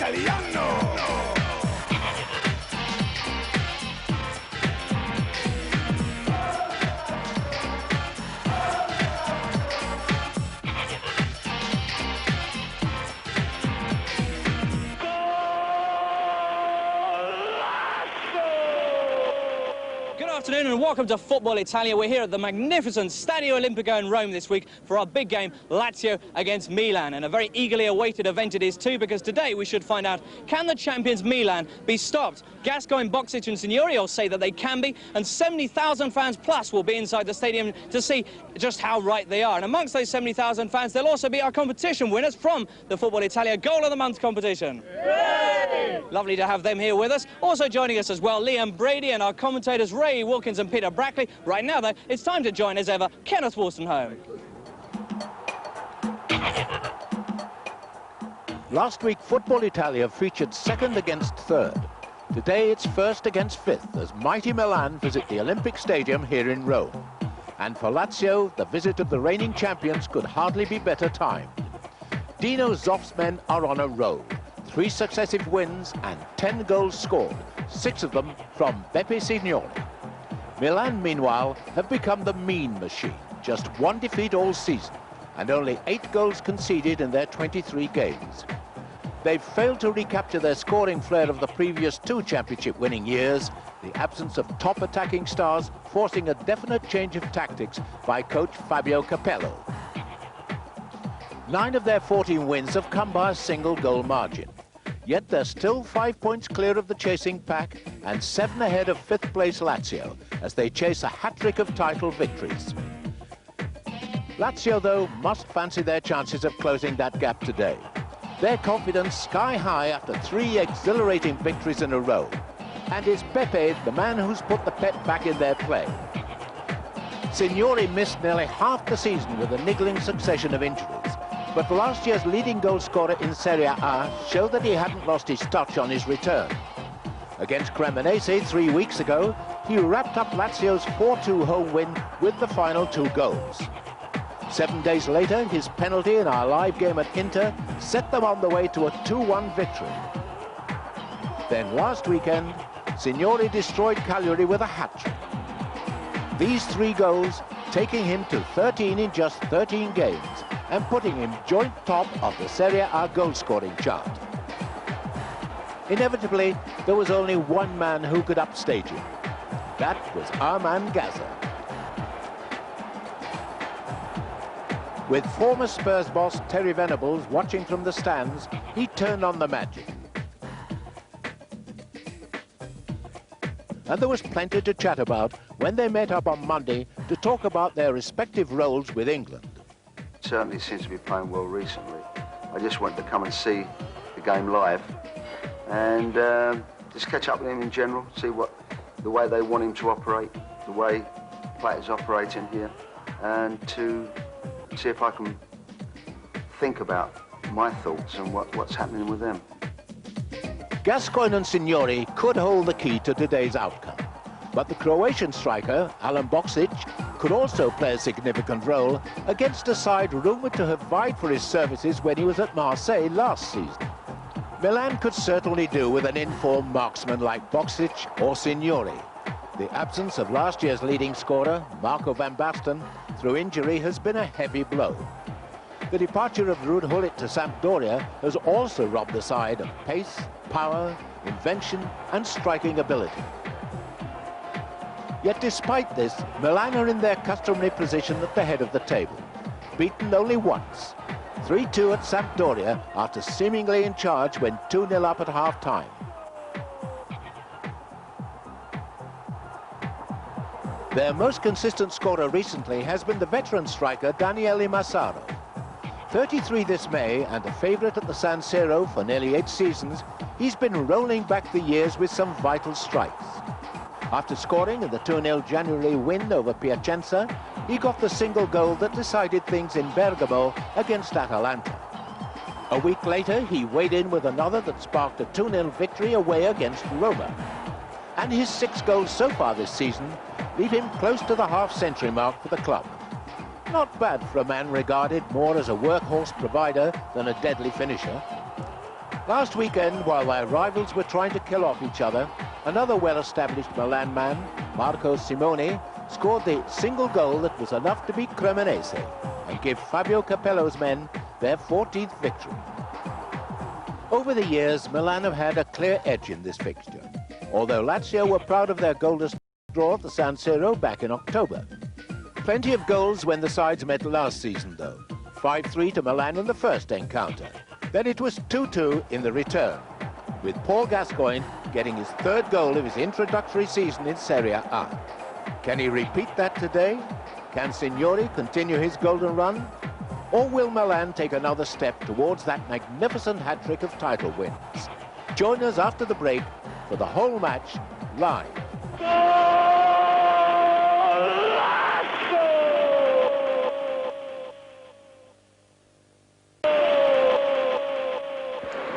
Italiano. Good afternoon and welcome to Football Italia. We're here at the magnificent Stadio Olimpico in Rome this week for our big game, Lazio against Milan. And a very eagerly awaited event it is too, because today we should find out, can the champions Milan be stopped? Gascoigne, Boxic and Signori all say that they can be, and 70,000 fans plus will be inside the stadium to see just how right they are. And amongst those 70,000 fans, there'll also be our competition winners from the Football Italia Goal of the Month competition. Yay! Lovely to have them here with us. Also joining us as well, Liam Brady and our commentators Ray Wilkins and Peter Brackley. Right now, though, it's time to join, as ever, Kenneth Wolstenholme. Last week, Football Italia featured second against third. Today, it's first against fifth, as mighty Milan visit the Olympic Stadium here in Rome. And for Lazio, the visit of the reigning champions could hardly be better timed. Dino Zoff's men are on a roll. 3 successive wins and 10 goals scored, 6 of them from Beppe Signori. Milan, meanwhile, have become the mean machine. Just 1 defeat all season, and only 8 goals conceded in their 23 games. They've failed to recapture their scoring flair of the previous 2 championship-winning years, the absence of top attacking stars forcing a definite change of tactics by coach Fabio Capello. 9 of their 14 wins have come by a single goal margin. Yet they're still 5 points clear of the chasing pack and 7 ahead of 5th place Lazio as they chase a hat-trick of title victories. Lazio, though, must fancy their chances of closing that gap today. Their confidence sky high after 3 exhilarating victories in a row. And is Beppe the man who's put the pep back in their play? Signori missed nearly half the season with a niggling succession of injuries. But last year's leading goal scorer in Serie A showed that he hadn't lost his touch on his return. Against Cremonese 3 weeks ago, he wrapped up Lazio's 4-2 home win with the final 2 goals. 7 days later, his penalty in our live game at Inter set them on the way to a 2-1 victory. Then last weekend, Signori destroyed Cagliari with a hat-trick. These 3 goals taking him to 13 in just 13 games and putting him joint top of the Serie A goal-scoring chart. Inevitably, there was only one man who could upstage him. That was our man Gazza. With former Spurs boss Terry Venables watching from the stands, he turned on the magic. And there was plenty to chat about when they met up on Monday to talk about their respective roles with England. Certainly seems to be playing well recently. I just wanted to come and see the game live and just catch up with him in general, see what the way they want him to operate, the way players operate in here, and to see if I can think about my thoughts and what's happening with them. Gascoigne and Signori could hold the key to today's outcome, but the Croatian striker, Alen Boksic, could also play a significant role against a side rumoured to have vied for his services when he was at Marseille last season. Milan could certainly do with an informed marksman like Boksic or Signori. The absence of last year's leading scorer, Marco van Basten, through injury has been a heavy blow. The departure of Ruud Gullit to Sampdoria has also robbed the side of pace, power, invention and striking ability. Yet despite this, Milan are in their customary position at the head of the table, beaten only once, 3-2 at Sampdoria after seemingly in charge when 2-0 up at half-time. Their most consistent scorer recently has been the veteran striker Daniele Massaro. 33 this May and a favourite at the San Siro for nearly 8 seasons, he's been rolling back the years with some vital strikes. After scoring in the 2-0 January win over Piacenza, he got the single goal that decided things in Bergamo against Atalanta. A week later, he weighed in with another that sparked a 2-0 victory away against Roma. And his 6 goals so far this season leave him close to the half-century mark for the club. Not bad for a man regarded more as a workhorse provider than a deadly finisher. Last weekend, while their rivals were trying to kill off each other, another well-established Milan man, Marco Simone, scored the single goal that was enough to beat Cremonese and give Fabio Capello's men their 14th victory. Over the years, Milan have had a clear edge in this fixture, although Lazio were proud of their goalless draw at the San Siro back in October. Plenty of goals when the sides met last season, though. 5-3 to Milan in the first encounter. Then it was 2-2 in the return, with Paul Gascoigne getting his third goal of his introductory season in Serie A. Can he repeat that today? Can Signori continue his golden run? Or will Milan take another step towards that magnificent hat-trick of title wins? Join us after the break for the whole match live.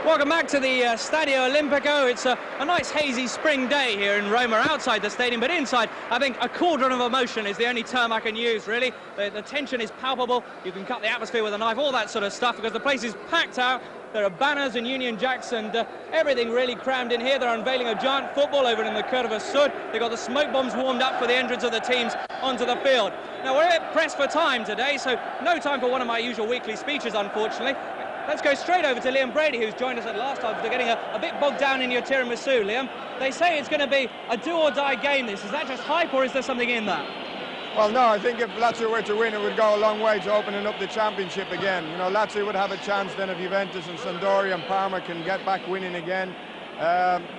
Welcome back to the Stadio Olimpico. It's a nice hazy spring day here in Rome. We're outside the stadium, but inside, I think a cauldron of emotion is the only term I can use, really. The tension is palpable. You can cut the atmosphere with a knife, all that sort of stuff, because the place is packed out. There are banners and Union Jacks and everything really crammed in here. They're unveiling a giant football over in the Curva Sud. They've got the smoke bombs warmed up for the entrance of the teams onto the field. Now, we're a bit pressed for time today, so no time for one of my usual weekly speeches, unfortunately. Let's go straight over to Liam Brady, who's joined us at last time. They're getting a bit bogged down in your tiramisu, Liam. They say it's going to be a do-or-die game, this. Is that just hype, or is there something in that? Well, no, I think if Lazio were to win, it would go a long way to opening up the championship again. You know, Lazio would have a chance then if Juventus and Sampdoria and Parma can get back winning again.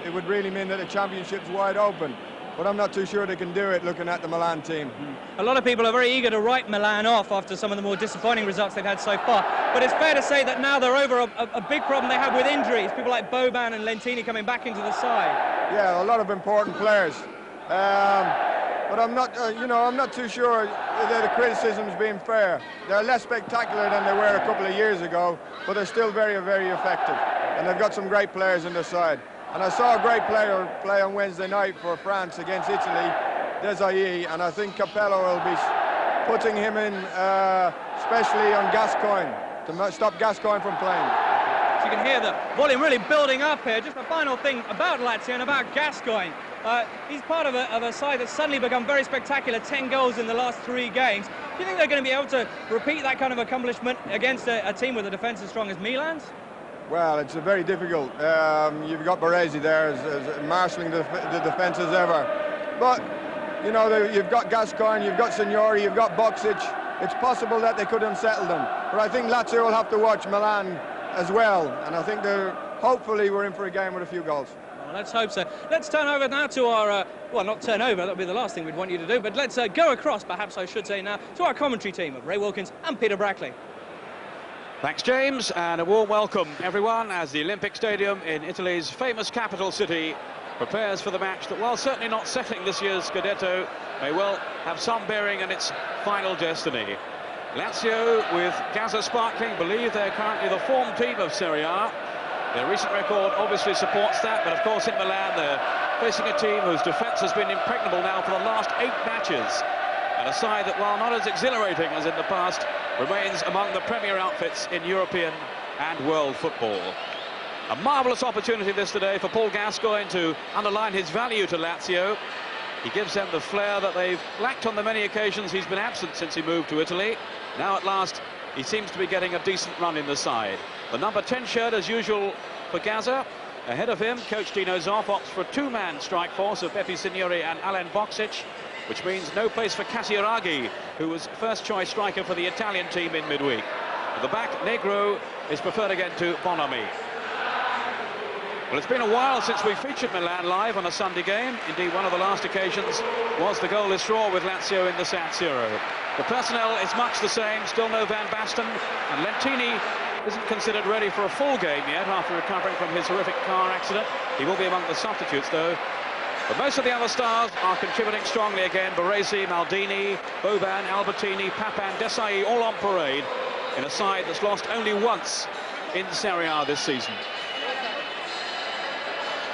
It would really mean that the championship's wide open. But I'm not too sure they can do it looking at the Milan team. A lot of people are very eager to write Milan off after some of the more disappointing results they've had so far. But it's fair to say that now they're over a big problem they have with injuries. People like Boban and Lentini coming back into the side. Yeah, a lot of important players. But I'm not, I'm not too sure that the criticism's being fair. They're less spectacular than they were a couple of years ago, but they're still very, very effective. And they've got some great players in their side. And I saw a great player play on Wednesday night for France against Italy, Desailly, and I think Capello will be putting him in, especially on Gascoigne, to stop Gascoigne from playing. So you can hear the volume really building up here. Just a final thing about Lazio and about Gascoigne. He's part of a side that's suddenly become very spectacular, 10 goals in the last 3 games. Do you think they're going to be able to repeat that kind of accomplishment against a team with a defence as strong as Milan's? Well, it's very difficult. You've got Baresi there as marshalling the defence as ever. But, you know, you've got Gascoigne, you've got Signori, you've got Boksic. It's possible that they could unsettle them. But I think Lazio will have to watch Milan as well. And I think hopefully we're in for a game with a few goals. Well, let's hope so. Let's turn over now to our, well, not turn over, that would be the last thing we'd want you to do, but let's go across, perhaps I should say now, to our commentary team of Ray Wilkins and Peter Brackley. Thanks, James, and a warm welcome, everyone, as the Olympic Stadium in Italy's famous capital city prepares for the match that, while certainly not settling this year's Scudetto, may well have some bearing on its final destiny. Lazio, with Gaza sparkling, believe they're currently the form team of Serie A. Their recent record obviously supports that, but of course in Milan they're facing a team whose defence has been impregnable now for the last 8 matches. And a side that, while not as exhilarating as in the past, remains among the premier outfits in European and world football. A marvellous opportunity this today for Paul Gascoigne to underline his value to Lazio. He gives them the flair that they've lacked on the many occasions he's been absent since he moved to Italy. Now at last he seems to be getting a decent run in the side. The number 10 shirt as usual for Gaza. Ahead of him, coach Dino Zoff opts for a 2-man strike force of Beppe Signori and Alen Boksic, which means no place for Casiraghi, who was first choice striker for the Italian team in midweek. At the back, Negro is preferred again to Bonami. Well, it's been a while since we featured Milan live on a Sunday game. Indeed, one of the last occasions was the goalless draw with Lazio in the San Siro. The personnel is much the same, still no Van Basten, and Lentini isn't considered ready for a full game yet after recovering from his horrific car accident. He will be among the substitutes, though. But most of the other stars are contributing strongly again. Baresi, Maldini, Boban, Albertini, Papan, Desailly, all on parade in a side that's lost only once in Serie A this season.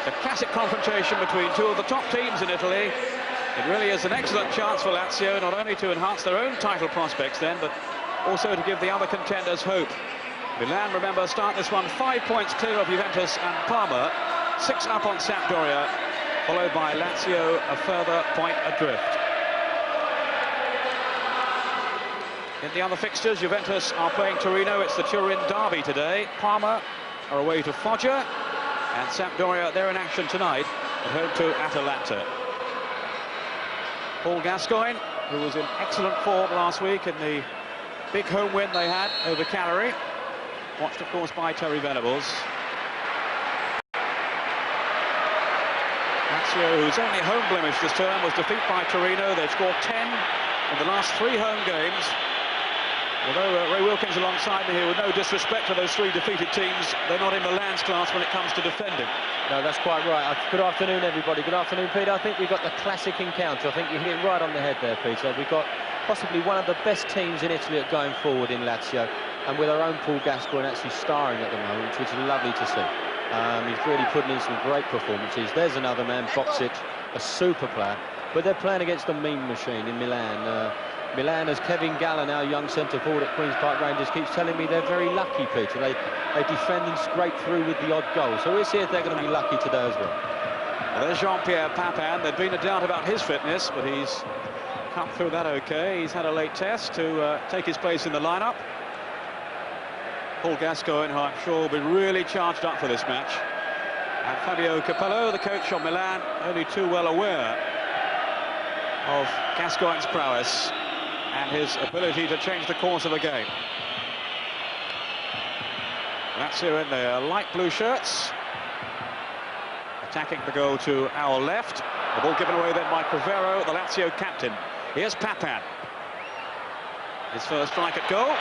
A classic confrontation between 2 of the top teams in Italy. It really is an excellent chance for Lazio, not only to enhance their own title prospects then, but also to give the other contenders hope. Milan, remember, start this one 5 points clear of Juventus and Parma, 6 up on Sampdoria, followed by Lazio a further point adrift. In the other fixtures, Juventus are playing Torino. It's the Turin derby today. Parma are away to Foggia, and Sampdoria, they're in action tonight at home to Atalanta. Paul Gascoigne, who was in excellent form last week in the big home win they had over Cagliari, watched of course by Terry Venables. Lazio, whose only home blemish this term was defeat by Torino. They've scored 10 in the last 3 home games. Although Ray Wilkins alongside me here, with no disrespect to those 3 defeated teams, they're not in Milan's class when it comes to defending. No, that's quite right. Good afternoon, everybody. Good afternoon, Peter. I think we've got the classic encounter. I think you hit it right on the head there, Peter. We've got possibly one of the best teams in Italy at going forward in Lazio, and with our own Paul Gascoigne actually starring at the moment, which is lovely to see. He's really putting in some great performances. There's another man, Boxic, a super player, but they're playing against the mean machine in Milan. Milan, as Kevin Gallen, our young centre forward at Queen's Park Rangers, keeps telling me, they're very lucky, Peter. They defend and scrape through with the odd goal. So we'll see if they're going to be lucky today as well. Well, there's Jean-Pierre Papin. There'd been a doubt about his fitness, but he's come through that OK. He's had a late test to take his place in the lineup. Paul Gascoigne, who I'm sure will be really charged up for this match. And Fabio Capello, the coach of Milan, only too well aware of Gascoigne's prowess and his ability to change the course of a game. Lazio in their light blue shirts, attacking the goal to our left. The ball given away then by Crivero, the Lazio captain. Here's Papin. His first strike at goal.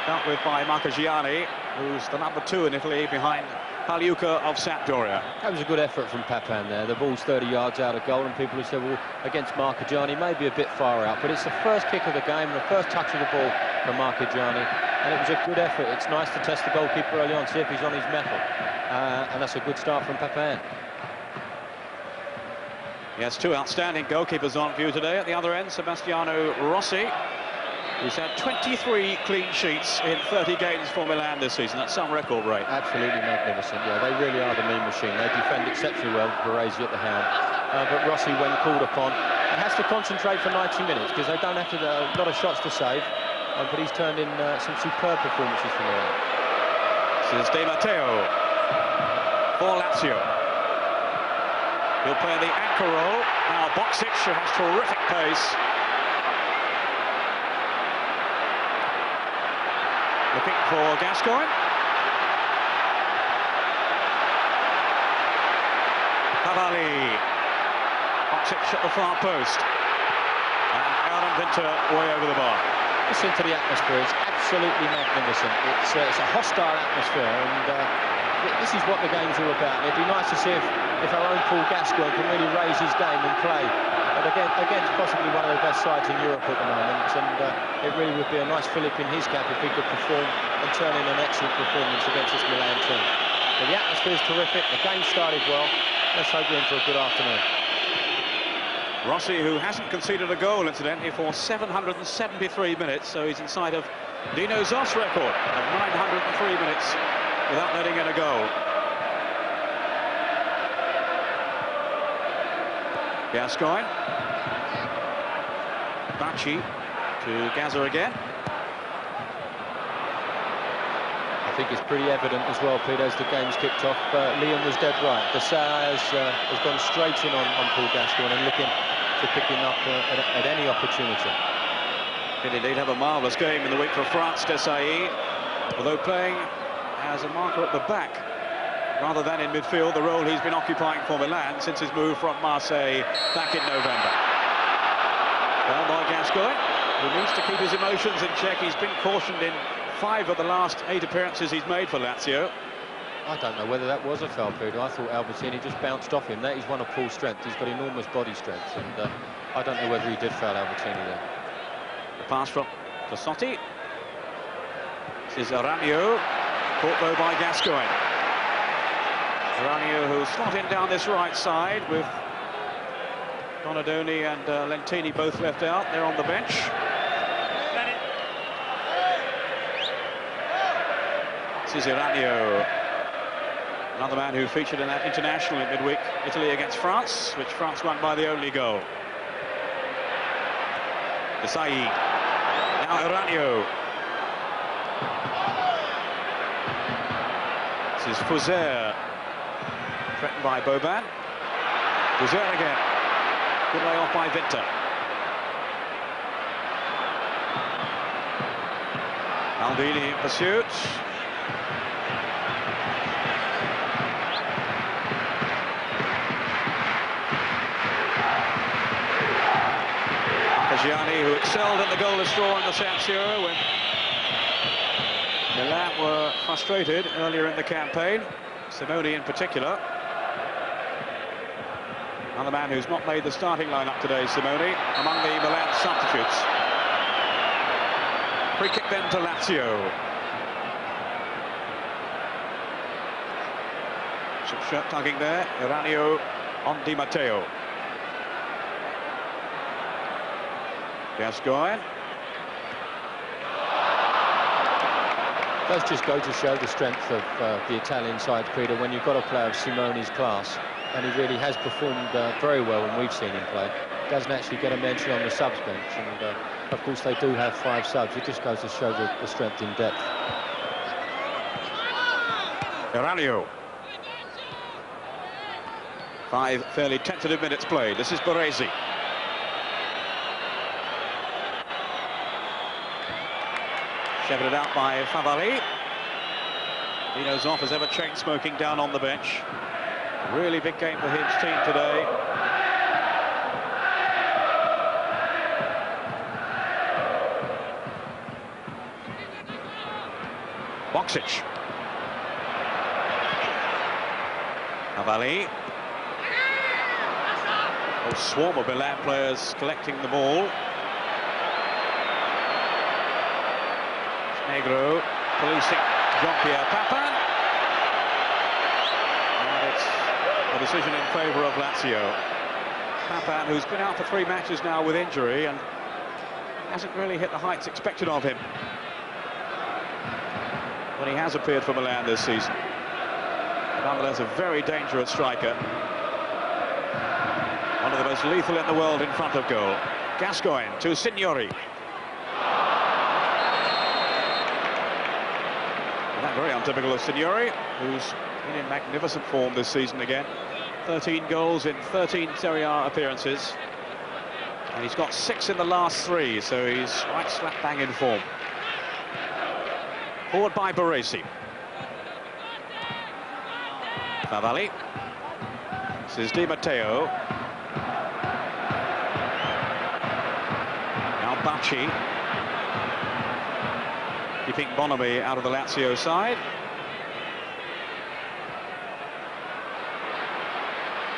Dealt with by Marchigiani, who's the number 2 in Italy behind Pagliuca of Sampdoria. That was a good effort from Papin there. The ball's 30 yards out of goal, and people have said, well, against Marchigiani, maybe a bit far out, but it's the first kick of the game and the first touch of the ball from Marchigiani, and it was a good effort. It's nice to test the goalkeeper early on, see if he's on his mettle, and that's a good start from Papin. Yes, 2 outstanding goalkeepers on view today. At the other end, Sebastiano Rossi, who's had 23 clean sheets in 30 games for Milan this season. That's some record rate. Absolutely magnificent. Yeah, they really are the mean machine. They defend exceptionally well, Baresi at the helm. But Rossi, when called upon, has to concentrate for 90 minutes because they don't have to a lot of shots to save. But he's turned in some superb performances for Milan. This is Di Matteo for Lazio. He'll play the anchor role. Now Boxic, who has terrific pace. Looking for Gascoigne. Cavalli. Boxic at the far post. And Aaron Winter way over the bar. Listen to the atmosphere. It's absolutely magnificent. It's a hostile atmosphere, and this is what the game's all about. It'd be nice to see if our own Paul Gascoigne can really raise his game and play. But against possibly one of the best sides in Europe at the moment, and it really would be a nice fillip in his cap if he could perform and turn in an excellent performance against this Milan team. But the atmosphere's terrific, the game started well. Let's hope we're in for a good afternoon. Rossi, who hasn't conceded a goal, incidentally, for 773 minutes, so he's inside of Dino Zoff's record of 903 minutes without letting in a goal. Gascoigne. Bacci to Gaza again. I think it's pretty evident as well, Peter, as the game's kicked off. Liam was dead right. Desailly has gone straight in on Paul Gascoigne and looking to pick him up at any opportunity. Did indeed have a marvellous game in the week for France, Desailly, although playing as a marker at the back rather than in midfield, the role he's been occupying for Milan since his move from Marseille back in November. Well by Gascoigne, who needs to keep his emotions in check. He's been cautioned in 5 of the last 8 appearances he's made for Lazio. I don't know whether that was a foul, Peter. I thought Albertini just bounced off him. That is one of Paul's strengths. He's got enormous body strength, and I don't know whether he did foul Albertini there. The pass from Tassotti. This is Aranio, caught though by Gascoigne. Aranio, who's slotting down this right side with Donadoni and Lentini both left out. They're on the bench. This is Iranio, another man who featured in that international in midweek, Italy against France, which France won by the only goal. Desailly, now Iranio. This is Fouzer, threatened by Boban. Fouzer again, good lay off by Vinter. Maldini in pursuit. Gianni, who excelled in the goalless draw in the Lazio when Milan were frustrated earlier in the campaign. Signori in particular. Another man who's not made the starting lineup today, Signori, among the Milan substitutes. Free kick then to Lazio. Some shirt tugging there. Iranio on Di Matteo. Gascoigne. Does just go to show the strength of the Italian side, Peter, when you've got a player of Simone's class, and he really has performed very well when we've seen him play. Doesn't actually get a mention on the subs bench, and of course they do have 5 subs. It just goes to show the strength in depth. Iranio. 5 fairly tentative minutes played. This is Baresi. Shepherded out by Favalli. He knows off as ever, chain smoking down on the bench. Really big game for his team today. Boksic. Favalli. A swarm of Milan players collecting the ball. Negro policing Jean-Pierre Papin, and it's a decision in favour of Lazio. Papin, who's been out for 3 matches now with injury and hasn't really hit the heights expected of him when he has appeared for Milan this season. But nonetheless, a very dangerous striker, one of the most lethal in the world in front of goal. Gascoigne to Signori. That very untypical of Signori, who's been in magnificent form this season again. 13 goals in 13 Serie A appearances. And he's got 6 in the last 3, so he's right slap bang in form. Forward by Baresi. Favalli. This is Di Matteo. Now Bacci. Keeping Bonomi out of the Lazio side.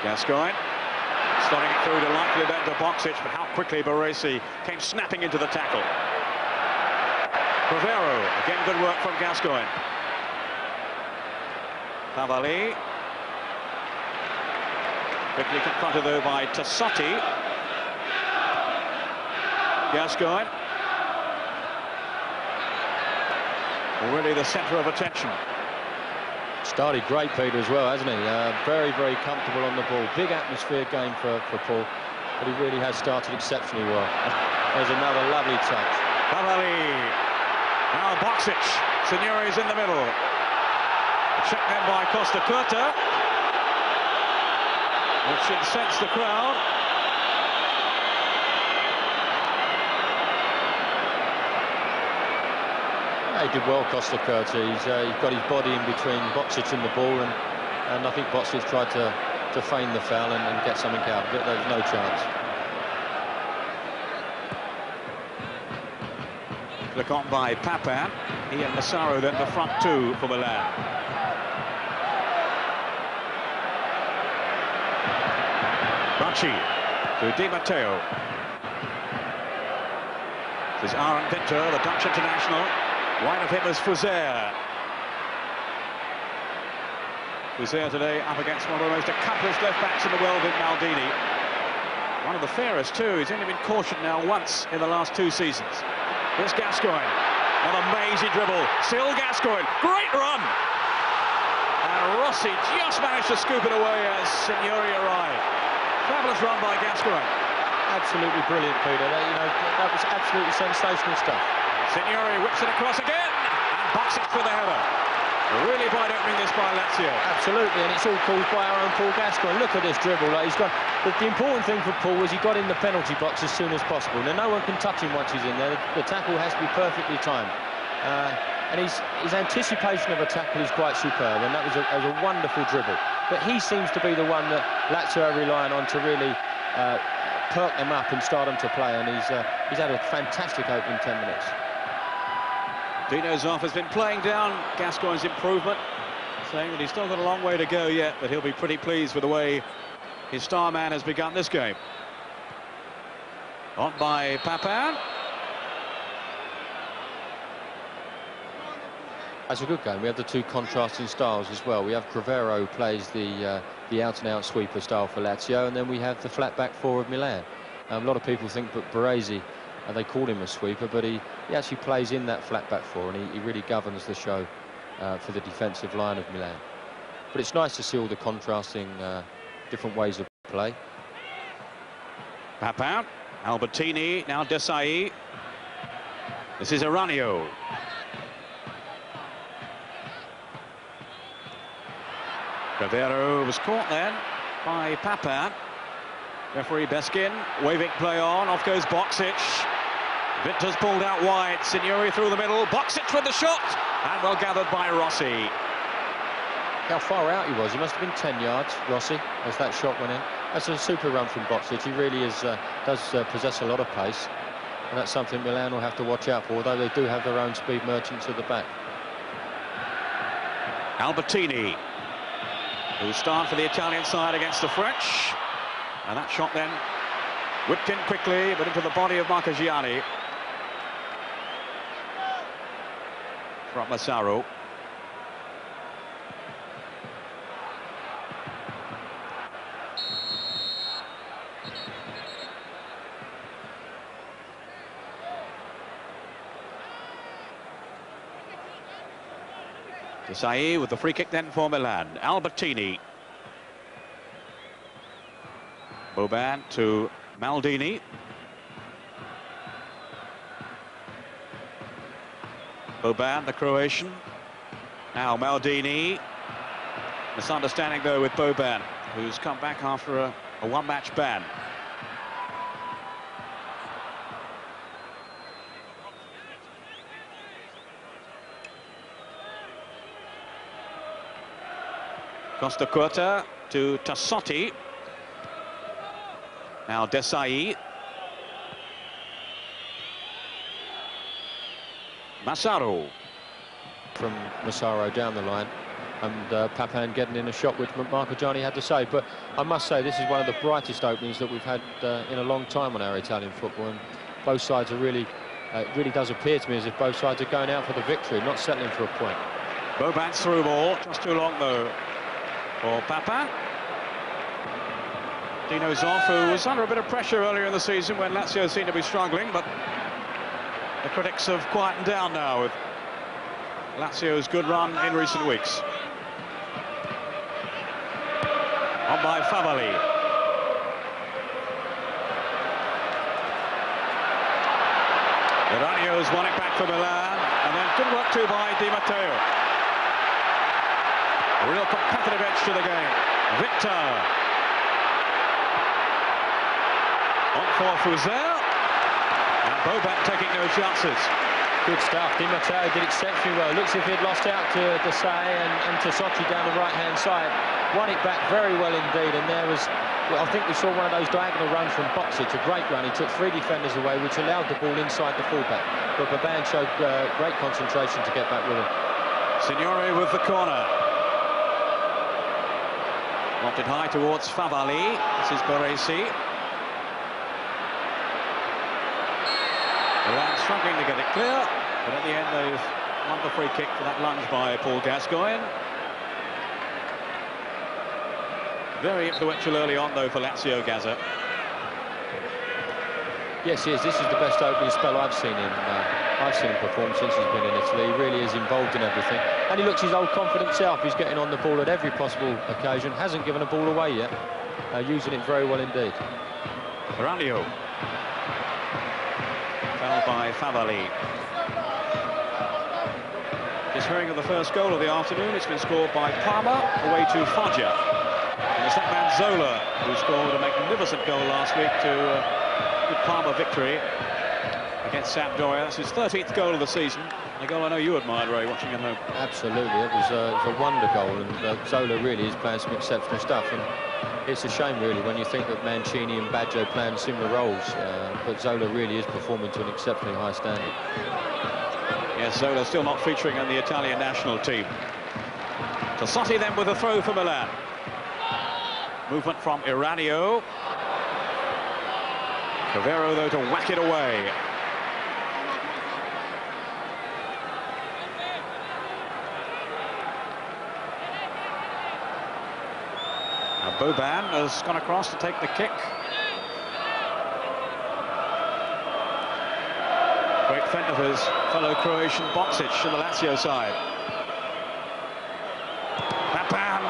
Gascoigne slotting it through delightfully then to Boksic, but how quickly Baresi came snapping into the tackle. Provero, again good work from Gascoigne. Favalli. Quickly confronted though by Tassotti. Gascoigne. Already the centre of attention. Started great, Peter, as well, hasn't he? Very, very comfortable on the ball. Big atmosphere game for Paul, but he really has started exceptionally well. There's another lovely touch. Favalli. Now Boksic. Signori's in the middle. Check then by Costa Curta, which incensed the crowd. He did well, Costa Curta. He's got his body in between Boksic and the ball, and I think Boksic tried to feign the foul and get something out of it. There's no chance. Look on by Papin. He and Massaro then the front 2 for Milan. Bacci to Di Matteo. This is Aaron Vinter, the Dutch international. Wide of him is Fouzer. Fouzer today up against one of the most accomplished left-backs in the world in Maldini. One of the fairest too. He's only been cautioned now once in the last 2 seasons. Here's Gascoigne. What a mazy dribble. Still Gascoigne. Great run. And Rossi just managed to scoop it away as Signori arrived. Fabulous run by Gascoigne. Absolutely brilliant, Peter. That was absolutely sensational stuff. Signori whips it across again and bucks it for the header. Really wide opening this by Lazio. Absolutely, and it's all caused by our own Paul Gascoigne. Look at this dribble. Like he's got the important thing for Paul was he got in the penalty box as soon as possible. Now no one can touch him once he's in there. The tackle has to be perfectly timed. And his anticipation of a tackle is quite superb, and that was a wonderful dribble. But he seems to be the one that Lazio are relying on to really perk them up and start them to play, and he's had a fantastic opening 10 minutes. Dino Zoff has been playing down Gascoigne's improvement, saying that he's still got a long way to go yet, but he'll be pretty pleased with the way his star man has begun this game. On by Papin. That's a good game. We have the two contrasting styles as well. We have Crivero who plays the out-and-out sweeper style for Lazio, and then we have the flat back four of Milan. A lot of people think that Baresi, they call him a sweeper, but he actually plays in that flat back four, and he really governs the show for the defensive line of Milan. But it's nice to see all the contrasting different ways of play. Papin, Albertini, now Desailly. This is Aranio. Crivero was caught then by Papin. Referee Beskin waving play on. Off goes Boksic. Vinter's pulled out wide. Signori through the middle. Boksic with the shot. And well gathered by Rossi. How far out he was. He must have been 10 yards, Rossi, as that shot went in. That's a super run from Boksic. He really does possess a lot of pace. And that's something Milan will have to watch out for, although they do have their own speed merchants at the back. Albertini, who start for the Italian side against the French. And that shot then whipped in quickly, but into the body of Marcagiani. From Massaro. Desailly with the free kick then for Milan. Albertini. Boban to Maldini. Boban, the Croatian. Now Maldini. Misunderstanding though with Boban, who's come back after a one-match ban. Costa Curta to Tassotti. Now Desailly. Massaro. From Massaro down the line, and Papin getting in a shot which Marcagiani had to save. But I must say this is one of the brightest openings that we've had in a long time on our Italian football, and both sides are really, it really does appear to me as if both sides are going out for the victory, not settling for a point. Boban's through ball, just too long though for Papin. Dino Zoff, who was under a bit of pressure earlier in the season when Lazio seemed to be struggling, but the critics have quietened down now with Lazio's good run in recent weeks. On by Favalli. Aranio's won it back for Milan, and then good work too by Di Matteo. A real competitive edge to the game. Victor. On for Fuzel. And Boban taking no chances. Good stuff. Di Matteo did exceptionally well. Looks as if he'd lost out to Desailly and Tassotti down the right-hand side. Won it back very well indeed. And there was, well, I think we saw one of those diagonal runs from Boksic. A great run. He took 3 defenders away, which allowed the ball inside the fullback. But Boban showed great concentration to get back with him. Signori with the corner. Knocked it high towards Favalli. This is Baresi. Milan struggling to get it clear, but at the end they've won the free kick for that lunge by Paul Gascoigne. Very influential early on though for Lazio, Gazza. Yes, he is. This is the best opening spell I've seen in I've seen him perform since he's been in Italy. He really is involved in everything. And he looks his old confident self. He's getting on the ball at every possible occasion. Hasn't given a ball away yet. Using it very well indeed. Ranio. Fouled by Favalli. Just hearing of the first goal of the afternoon. It's been scored by Parma away to Foggia. And it's that man Zola who scored a magnificent goal last week to good Parma victory against Sampdoria. That's his 13th goal of the season. A goal I know you admired, Ray, watching at home. Absolutely, it was a wonder goal, and Zola really is playing some exceptional stuff. And it's a shame, really, when you think that Mancini and Baggio playing similar roles, but Zola really is performing to an exceptionally high standard. Yes, Zola still not featuring in the Italian national team. Desailly then with a throw for Milan. Movement from Iranio. Cavero, though, to whack it away. Now Boban has gone across to take the kick. Great friend of his fellow Croatian Boksic on the Lazio side. Papan.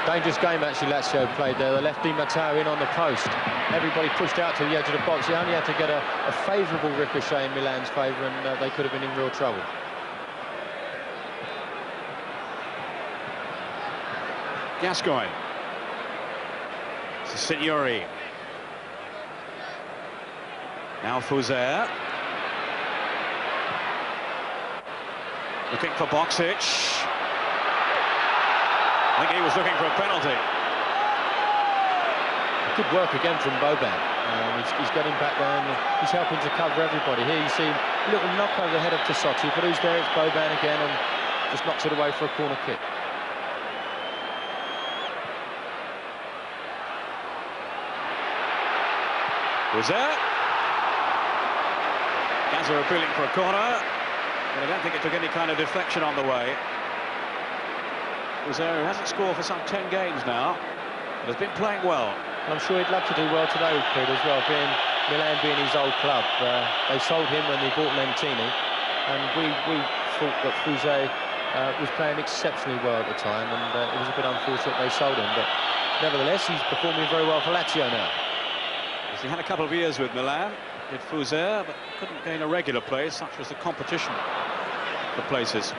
Dangerous game, actually, Lazio played there. They left Di Matteo in on the post. Everybody pushed out to the edge of the box. He only had to get a favourable ricochet in Milan's favour, and they could have been in real trouble. Gascoigne. Signori. Now Fuser. Looking for Boksic. I think he was looking for a penalty. Good work again from Boban. He's getting back there and he's helping to cover everybody. Here you see a little knock over the head of Desailly, but who's there? It's Boban again, and just knocks it away for a corner kick. Fuser. Gazza appealing for a corner, but I don't think it took any kind of deflection on the way. Fuser, who hasn't scored for some 10 games now, but has been playing well. And I'm sure he'd love to do well today, Pete, as well, Milan being his old club. They sold him when they bought Maldini, and we thought that Fuser was playing exceptionally well at the time, and it was a bit unfortunate they sold him, but nevertheless, he's performing very well for Lazio now. He had a couple of years with Milan, did Fuser, but couldn't gain a regular place, such was the competition for places.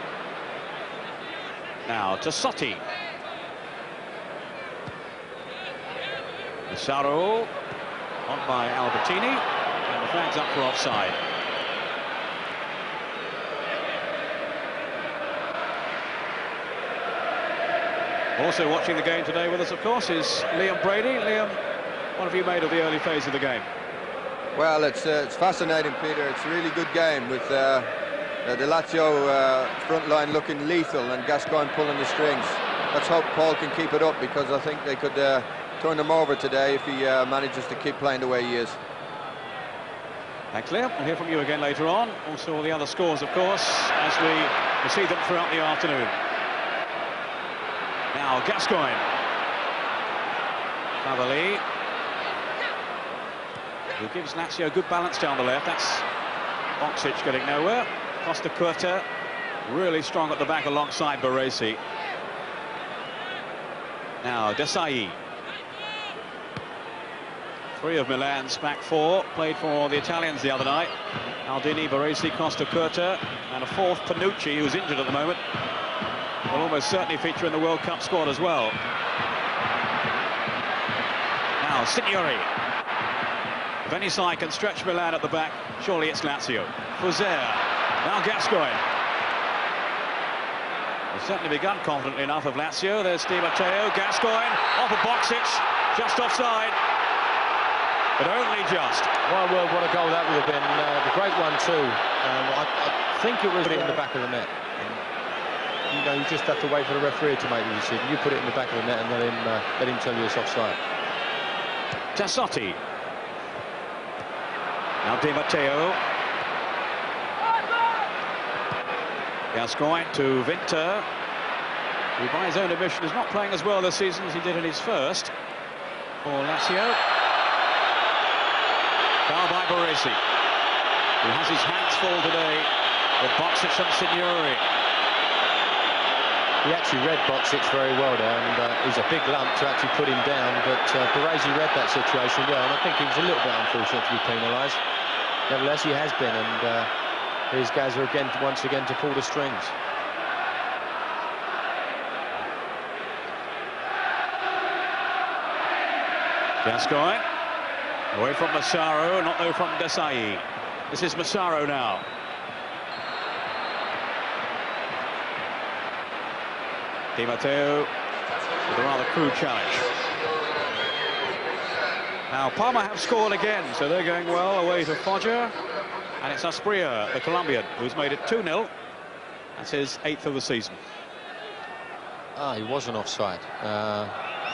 Now, Desailly. Massaro, on by Albertini, and the flag's up for offside. Also watching the game today with us, of course, is Liam Brady. Liam, what have you made of the early phase of the game? Well, it's fascinating, Peter. It's a really good game with the Lazio front line looking lethal and Gascoigne pulling the strings. Let's hope Paul can keep it up, because I think they could turn them over today if he manages to keep playing the way he is. Thanks, Liam. We'll hear from you again later on. Also all the other scores, of course, as we see them throughout the afternoon. Now Gascoigne. Favalli, who gives Lazio good balance down the left. That's Boksic getting nowhere. Costa Curta really strong at the back alongside Baresi. Now Desailly. Three of Milan's back four played for the Italians the other night. Maldini, Baresi, Costa Curta, and a fourth, Panucci, who's injured at the moment, will almost certainly feature in the World Cup squad as well. Now Signori. If any side can stretch Milan at the back, surely it's Lazio. Fuser. Now Gascoigne. They've certainly begun confidently enough of Lazio. There's Di Matteo. Gascoigne off of Boksic, just offside, but only just. My word, what a goal that would have been. The great one too. I think it was in the back of the net. You know, you just have to wait for the referee to make the decision. You put it in the back of the net and let him tell you it's offside. Desailly. Now Di Matteo. Gascoigne to Vinter, who by his own admission is not playing as well this season as he did in his first. for Lazio. Foul by Baresi, who has his hands full today with Boxic and Signori. He actually read Boxic very well there, and he's a big lump to actually put him down, but Baresi read that situation well, and I think he was a little bit unfortunate to be penalised. Nevertheless, he has been, and here's Gaza again, once again, to pull the strings. Gascoigne, away from Massaro, not though from Desailly. This is Massaro now. Di Matteo with a rather crude challenge. Now Parma have scored again, so they're going well away to Foggia. And it's Asprilla, the Colombian, who's made it 2-0. That's his 8th of the season. Ah, he wasn't offside.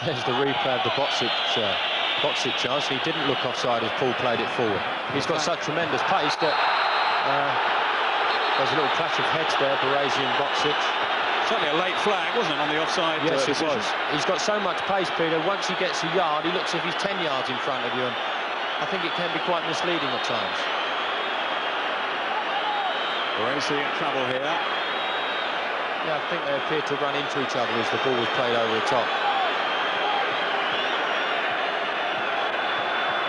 There's the replay of the Boxic chance. He didn't look offside as Paul played it forward. He's got such tremendous pace that there's a little clash of heads there, Baresi and Boxic. Certainly a late flag, wasn't it, on the offside? Yes, it was. He's got so much pace, Peter. Once he gets a yard, he looks as if he's 10 yards in front of you, and I think it can be quite misleading at times. Baresi in trouble here. Yeah, I think they appeared to run into each other as the ball was played over the top.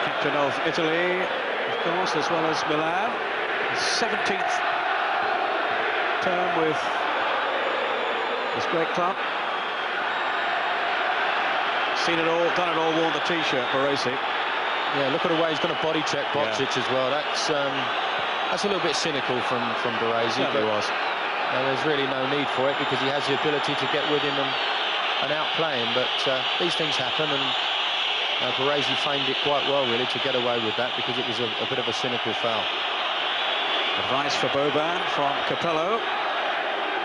Captain of Italy, of course, as well as Milan. His 17th term with this great club. Seen it all, done it all, worn the T-shirt, Baresi. Yeah, look at the way he's going to body check Boxic as well. That's a little bit cynical from Baresi. Yeah, but it was. There's really no need for it because he has the ability to get with him and outplay him. But these things happen, and Baresi framed it quite well, really, to get away with that because it was a bit of a cynical foul. Advice for Boban from Capello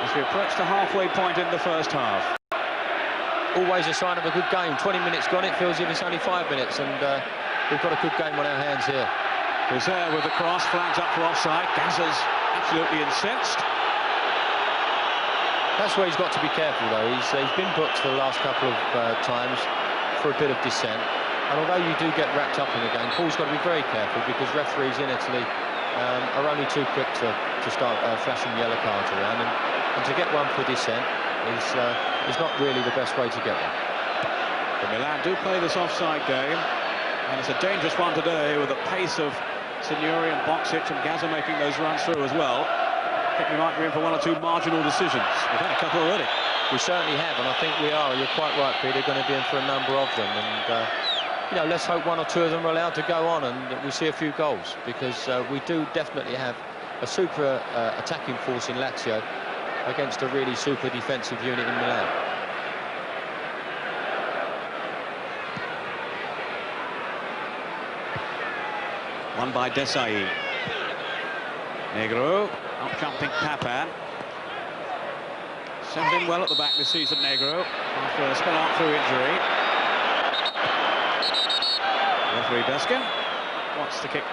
as we approach the halfway point in the first half. Always a sign of a good game. 20 minutes gone, it feels as if it's only 5 minutes, and we've got a good game on our hands here. There with the cross, flags up for offside. Gaza's absolutely incensed. That's where he's got to be careful, though. He's been booked for the last couple of times for a bit of dissent. And although you do get wrapped up in the game, Paul's got to be very careful because referees in Italy are only too quick to start flashing yellow cards around. And to get one for dissent is not really the best way to get one. The Milan do play this offside game, and it's a dangerous one today with the pace of Signori and Boxic and Gaza making those runs through as well. I think we might be in for one or two marginal decisions. We've had a couple already. We certainly have, and I think we are. You're quite right, Peter. Going to be in for a number of them, and you know, let's hope one or two of them are allowed to go on and we see a few goals, because we do definitely have a super attacking force in Lazio against a really super defensive unit in Milan. Won by Desailly. Negro, out jumping Papan. Settled in well at the back this season, Negro, after a spell out through injury. Referee Beskin wants the kick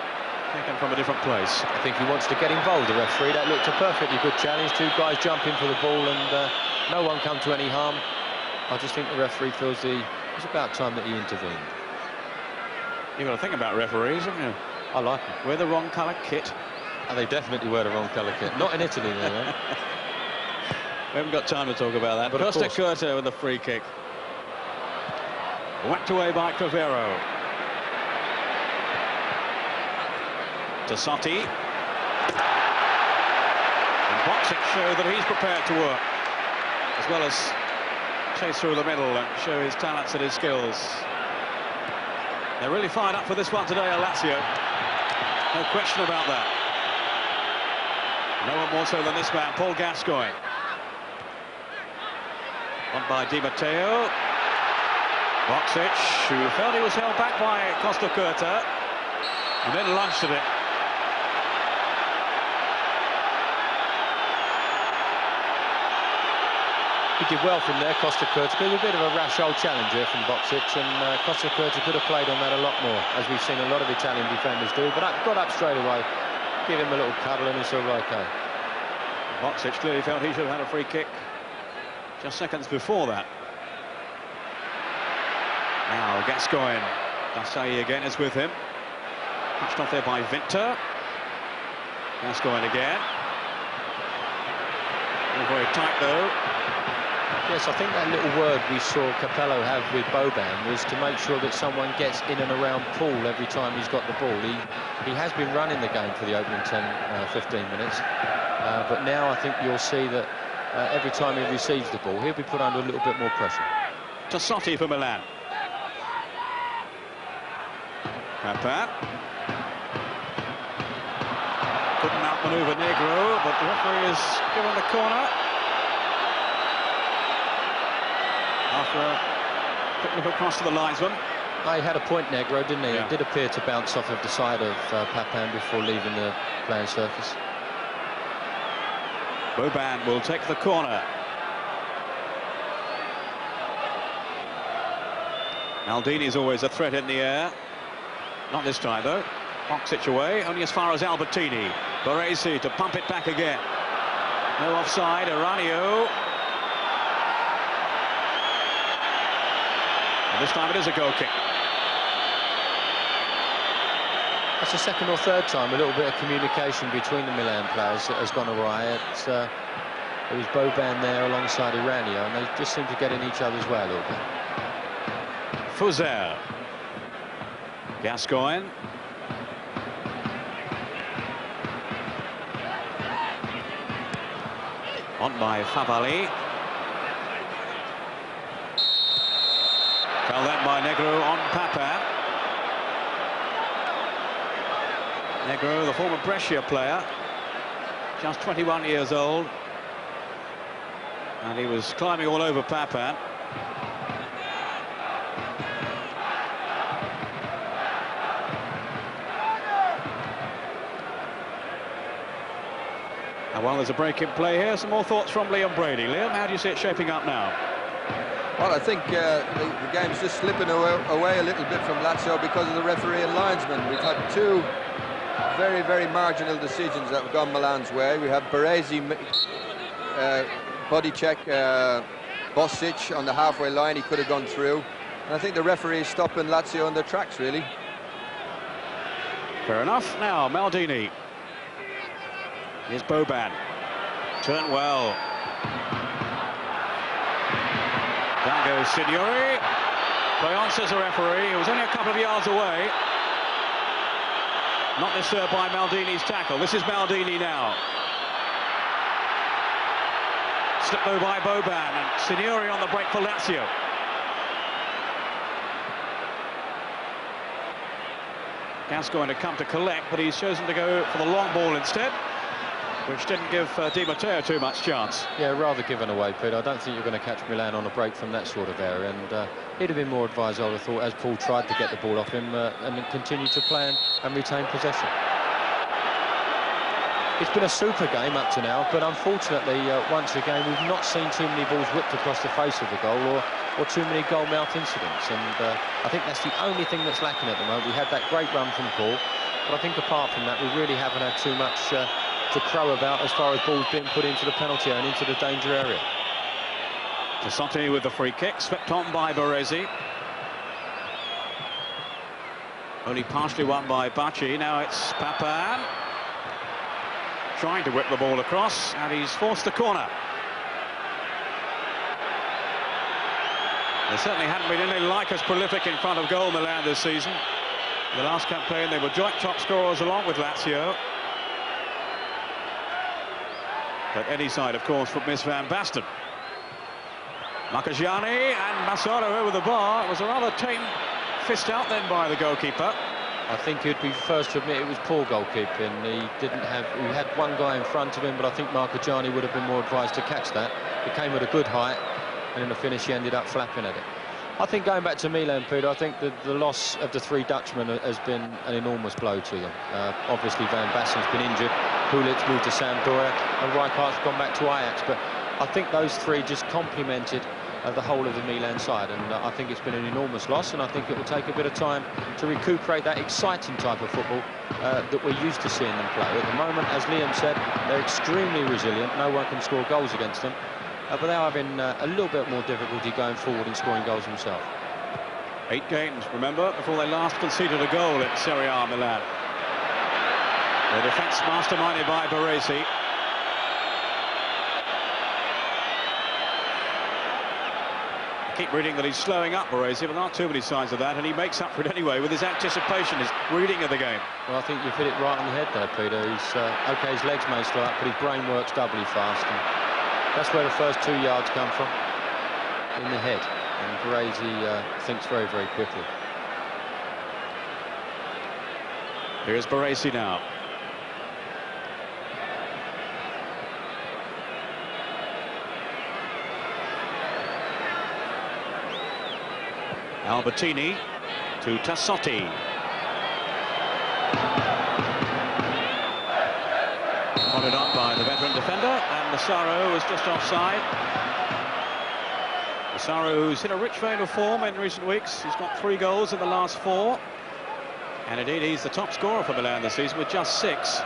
taken from a different place. I think he wants to get involved, the referee. That looked a perfectly good challenge. Two guys jumping for the ball and no one come to any harm. I just think the referee feels it's about time that he intervened. You've got to think about referees, haven't you? I like them. Wear the wrong colour kit. And they definitely wear the wrong colour kit. Not in Italy, though. Eh? We haven't got time to talk about that. But Costa Curta with a free kick. Whacked away by Cavero. Tassotti. And Boxic show that he's prepared to work, as well as chase through the middle and show his talents and his skills. They're really fired up for this one today, Lazio. No question about that. No one more so than this man, Paul Gascoigne. Won by Di Matteo. Boxic, who felt he was held back by Costa Curta, and then launched at it. He did well from there, Costa Curta. A bit of a rash old challenger from Boxic, and Costa Curta could have played on that a lot more, as we've seen a lot of Italian defenders do. But got up straight away, give him a little cuddle, and it's all okay. Boxic clearly felt he should have had a free kick just seconds before that. Now Gascoigne. Desailly again is with him. Touched off there by Vinter. Gascoigne again. All very tight though. Yes, I think that little word we saw Capello have with Boban was to make sure that someone gets in and around Paul every time he's got the ball. He has been running the game for the opening 15 minutes, but now I think you'll see that every time he receives the ball, he'll be put under a little bit more pressure. Tassotti for Milan. Papa. Couldn't outmaneuver Negro, but the referee is given the corner. After putting it across to the linesman. He had a point, Negro, didn't he? Yeah. It did appear to bounce off of the side of Papin before leaving the playing surface. Boban will take the corner. Maldini's always a threat in the air. Not this time, though. Boxic away, only as far as Albertini. Baresi to pump it back again. No offside, Aranio. And this time it is a goal kick. That's the second or third time a little bit of communication between the Milan players has gone awry. It was Boban there alongside Aranio, and they just seem to get in each other's way a little bit. Fuser. Gascoigne. On by Favali. Fell then by Negro on Papa. Negro, the former Brescia player, just 21 years old. And he was climbing all over Papa. And while there's a break in play here, some more thoughts from Liam Brady. Liam, how do you see it shaping up now? Well, I think the game's just slipping away a little bit from Lazio because of the referee and linesman. We've had two very, very marginal decisions that have gone Milan's way. We have Baresi body check Bosic on the halfway line. He could have gone through. And I think the referee is stopping Lazio in their tracks, really. Fair enough. Now, Maldini. Here's Boban. Turn well. Down goes Signori. Play on, says the referee. It was only a couple of yards away. Not disturbed by Maldini's tackle. This is Maldini now. Slipped though by Boban, and Signori on the break for Lazio. Gascoigne to come to collect, but he's chosen to go for the long ball instead, which didn't give Di Matteo too much chance. Yeah, rather given away, Peter. I don't think you're going to catch Milan on a break from that sort of area, and he'd have been more advised, I would have thought, as Paul tried to get the ball off him and continue to play and retain possession. It's been a super game up to now, but unfortunately, once again, we've not seen too many balls whipped across the face of the goal or too many goal mouth incidents, and I think that's the only thing that's lacking at the moment. We had that great run from Paul, but I think apart from that, we really haven't had too much to crow about as far as balls being put into the penalty area and into the danger area. Tassotti with the free kick, swept on by Baresi. Only partially won by Bacci. Now it's Papin trying to whip the ball across, and he's forced the corner. They certainly hadn't been anything like as prolific in front of goal, Milan, this season. The last campaign, they were joint top scorers along with Lazio. But any side, of course, from Miss Van Basten. Marcagiani and Massaro over the bar. It was a rather tame fist out then by the goalkeeper. I think he'd be first to admit it was poor goalkeeping. He had one guy in front of him, but I think Marcagiani would have been more advised to catch that. It came at a good height, and in the finish he ended up flapping at it. I think going back to Milan, Peter, I think that the loss of the three Dutchmen has been an enormous blow to them. Obviously Van Basten's been injured, Hulick's moved to Sampdoria, and Rijkaard's gone back to Ajax, but I think those three just complemented the whole of the Milan side, and I think it's been an enormous loss, and I think it will take a bit of time to recuperate that exciting type of football that we're used to seeing them play. At the moment, as Liam said, they're extremely resilient. No one can score goals against them, but they're having a little bit more difficulty going forward and scoring goals themselves. 8 games, remember, before they last conceded a goal in Serie A Milan. The defence masterminded by Baresi. I keep reading that he's slowing up, Baresi, but there aren't too many signs of that, and he makes up for it anyway with his anticipation, his reading of the game. Well, I think you've hit it right on the head there, Peter. He's OK, his legs may slow up, but his brain works doubly fast. And that's where the first 2 yards come from, in the head. And Baresi thinks very, very quickly. Here's Baresi now. Albertini to Tassotti. Followed up by the veteran defender, and Massaro was just offside. Massaro, who's hit a rich vein of form in recent weeks. He's got 3 goals in the last 4. And indeed, he's the top scorer for Milan this season with just 6.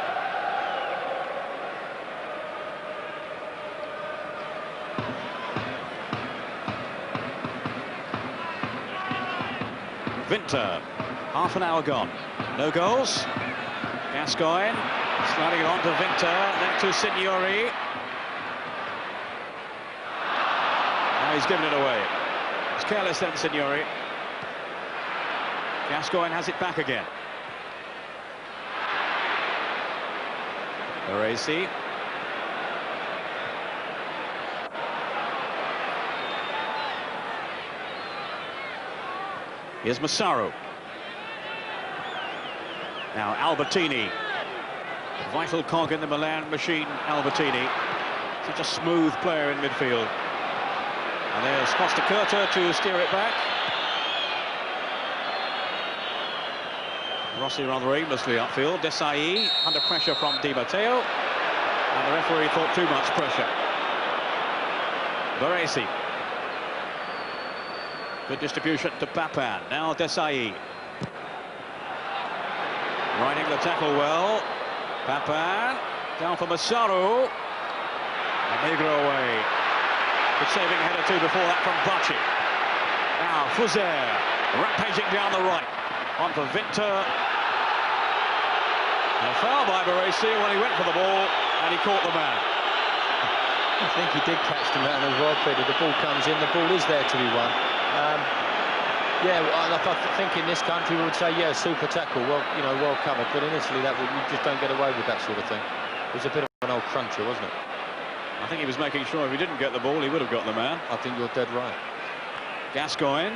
Winter, half an hour gone. No goals. Gascoigne sliding it on to Winter, then to Signori. Now he's given it away. It's careless then, Signori. Gascoigne has it back again. Baresi. Here's Massaro. Now Albertini. Vital cog in the Milan machine, Albertini. Such a smooth player in midfield. And there's Costa Curta to steer it back. Rossi rather aimlessly upfield. Desailly under pressure from Di Matteo. And the referee thought too much pressure. Baresi. Good distribution to Papin. Now Desailly. Riding the tackle well. Papin. Down for Massaro. And Negro away. Good saving head or two before that from Bacci. Now Fuzer. Rampaging down the right. On for Winter. And a foul by Baresi when he went for the ball and he caught the man. I think he did catch the man as well, Peter. The ball comes in, the ball is there to be won. Yeah, I think in this country we would say, yeah, super tackle, well, you know, well covered. But in Italy, you just don't get away with that sort of thing. It was a bit of an old cruncher, wasn't it? I think he was making sure if he didn't get the ball, he would have got the man. I think you're dead right. Gascoigne.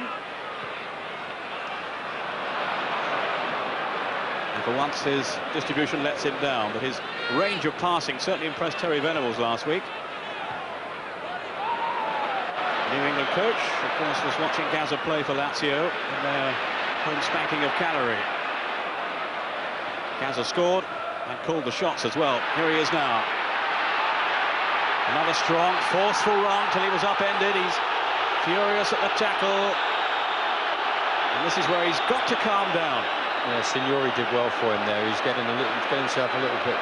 And for once, his distribution lets him down, but his range of passing certainly impressed Terry Venables last week. New England coach, of course, was watching Gaza play for Lazio in their home spanking of Cagliari. Gaza scored and called the shots as well. Here he is now. Another strong, forceful run till he was upended. He's furious at the tackle. And this is where he's got to calm down. Yeah, Signori did well for him there. He's getting himself a little bit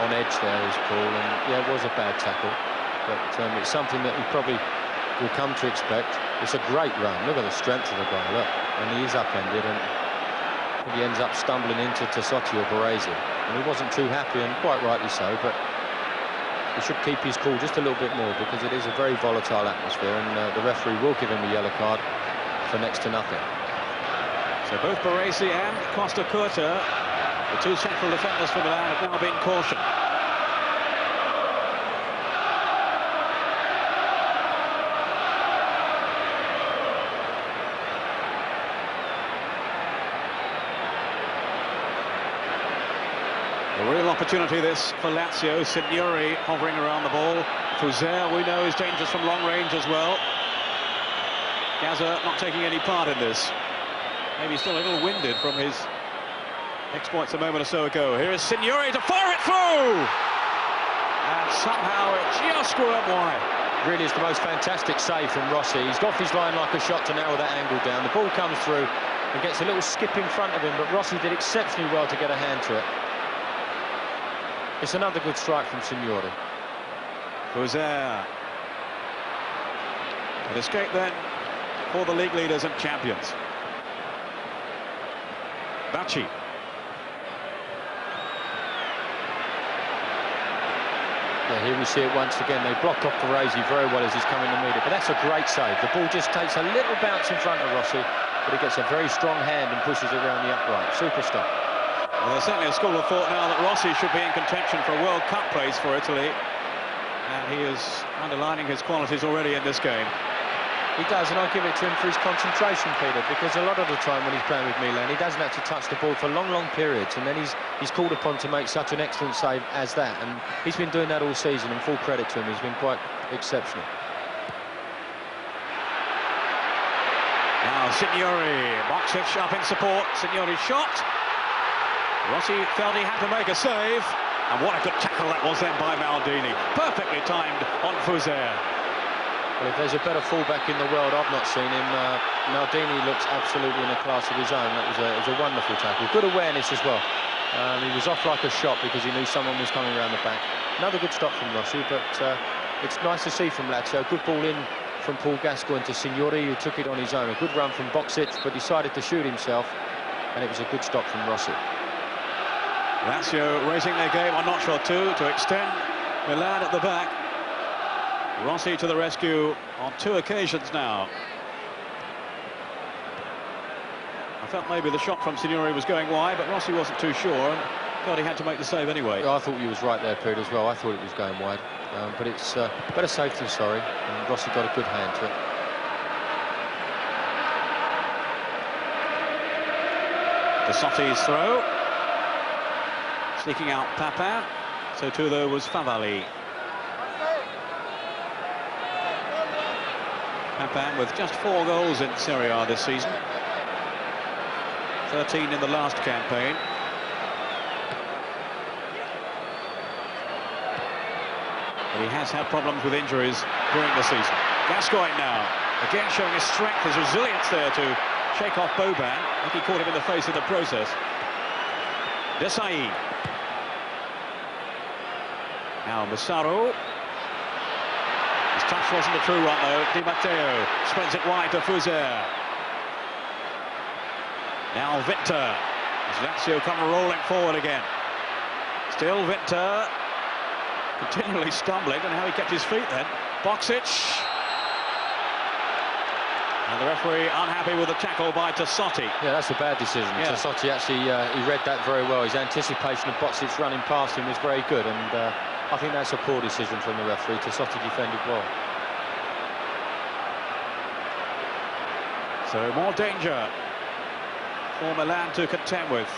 on edge there, is Paul. And yeah, it was a bad tackle. But it's something that he probably will come to expect. It's a great run. Look at the strength of the guy, look. And he is upended, and he ends up stumbling into Tassotti or Baresi. And he wasn't too happy, and quite rightly so, but he should keep his cool just a little bit more, because it is a very volatile atmosphere, and the referee will give him a yellow card for next to nothing. So both Baresi and Costa Curta, the 2 central defenders for Milan, have now been cautioned. A real opportunity this for Lazio. Signori hovering around the ball. Fuzer, we know, is dangerous from long range as well. Gaza not taking any part in this. Maybe still a little winded from his exploits a moment or so ago. Here is Signori to fire it through! And somehow it just squirmed wide. Really is the most fantastic save from Rossi. He's off his line like a shot to narrow that angle down. The ball comes through and gets a little skip in front of him, but Rossi did exceptionally well to get a hand to it. It's another good strike from Signori. Fuzer. An escape then for the league leaders and champions. Bacci. Yeah, here we see it once again. They block off Baresi very well as he's coming to meet it, but that's a great save. The ball just takes a little bounce in front of Rossi, but he gets a very strong hand and pushes it around the upright. Super stop. Well, there's certainly a school of thought now that Rossi should be in contention for a World Cup place for Italy, and he is underlining his qualities already in this game. He does, and I'll give it to him for his concentration, Peter, because a lot of the time when he's playing with Milan, he doesn't have to touch the ball for long periods, and then he's called upon to make such an excellent save as that, and he's been doing that all season, and full credit to him. He's been quite exceptional. Now Signori, Boxic up in support. Signori shot. Rossi felt he had to make a save, and what a good tackle that was then by Maldini. Perfectly timed on Fuser. Well, if there's a better fullback in the world, I've not seen him. Maldini looks absolutely in a class of his own. That was a wonderful tackle. Good awareness as well. He was off like a shot because he knew someone was coming around the back. Another good stop from Rossi, but it's nice to see from Lazio. Good ball in from Gascoigne to Signori, who took it on his own. A good run from Boxic, but decided to shoot himself, and it was a good stop from Rossi. Lazio raising their game on notch or two to extend Milan at the back. Rossi to the rescue on 2 occasions now. I felt maybe the shot from Signori was going wide, but Rossi wasn't too sure, and thought he had to make the save anyway. I thought he was right there, Peter, as well. I thought it was going wide, but it's better safe than sorry, and Rossi got a good hand to it. Desotti's throw. Sneaking out Papin. So too, though, was Favalli. Papin with just 4 goals in Serie A this season. 13 in the last campaign. But he has had problems with injuries during the season. Gascoigne now, again showing his strength, his resilience there to shake off Boban. I think he caught him in the face in the process. Desailly. Now Massaro. His touch wasn't a true one though. Di Matteo spreads it wide to Fuser. Now Winter. As Lazio come rolling forward again. Still Winter. Continually stumbling, and how he kept his feet then. Boxic. And the referee unhappy with the tackle by Desailly. Yeah, that's a bad decision. Yeah. Desailly actually, he read that very well. His anticipation of Boxic running past him was very good, and I think that's a poor decision from the referee. Desailly defended well. So more danger for Milan to contend with.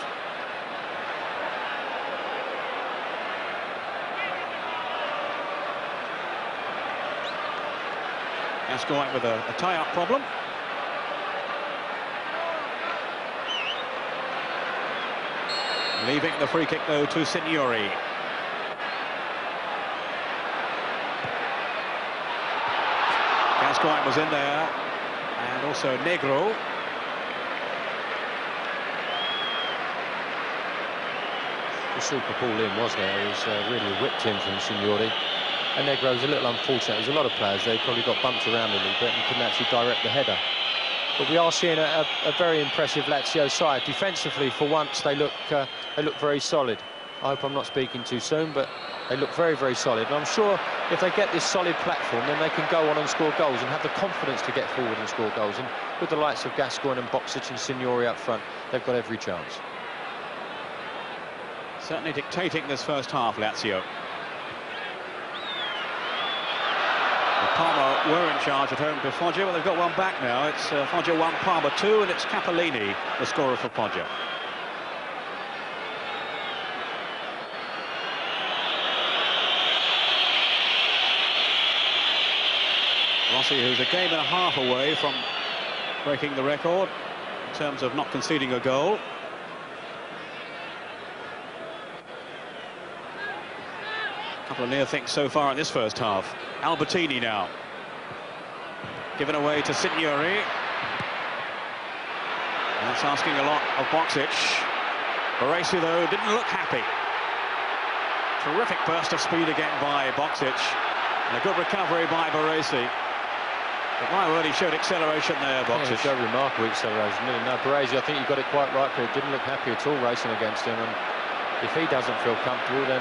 Gascoigne with a tie-up problem. Leaving the free kick, though, to Signori. Gascoigne was in there, and also Negro. The super ball in, wasn't it? It was really whipped in from Signori. And Negro was a little unfortunate. There's a lot of players, they probably got bumped around a little bit and couldn't actually direct the header. But we are seeing a very impressive Lazio side. Defensively, for once, they look very solid. I hope I'm not speaking too soon, but they look very solid. And I'm sure if they get this solid platform, then they can go on and score goals and have the confidence to get forward and score goals. And with the likes of Gascoigne and Boxic and Signori up front, they've got every chance. Certainly dictating this first half, Lazio. Parma were in charge at home to Foggia, but they've got one back now. It's Foggia 1, Parma 2, and it's Capellini, the scorer for Foggia. Rossi, who's a game and a half away from breaking the record in terms of not conceding a goal. A couple of near things so far in this first half. Albertini now. Given away to Signori. And that's asking a lot of Boxic. Baresi, though, didn't look happy. Terrific burst of speed again by Boxic. And a good recovery by Baresi. But my word, he showed acceleration there, Boxer. Yeah, he showed remarkable acceleration. No, Baresi, I think you got it quite right, Phil. Didn't look happy at all racing against him, and if he doesn't feel comfortable, then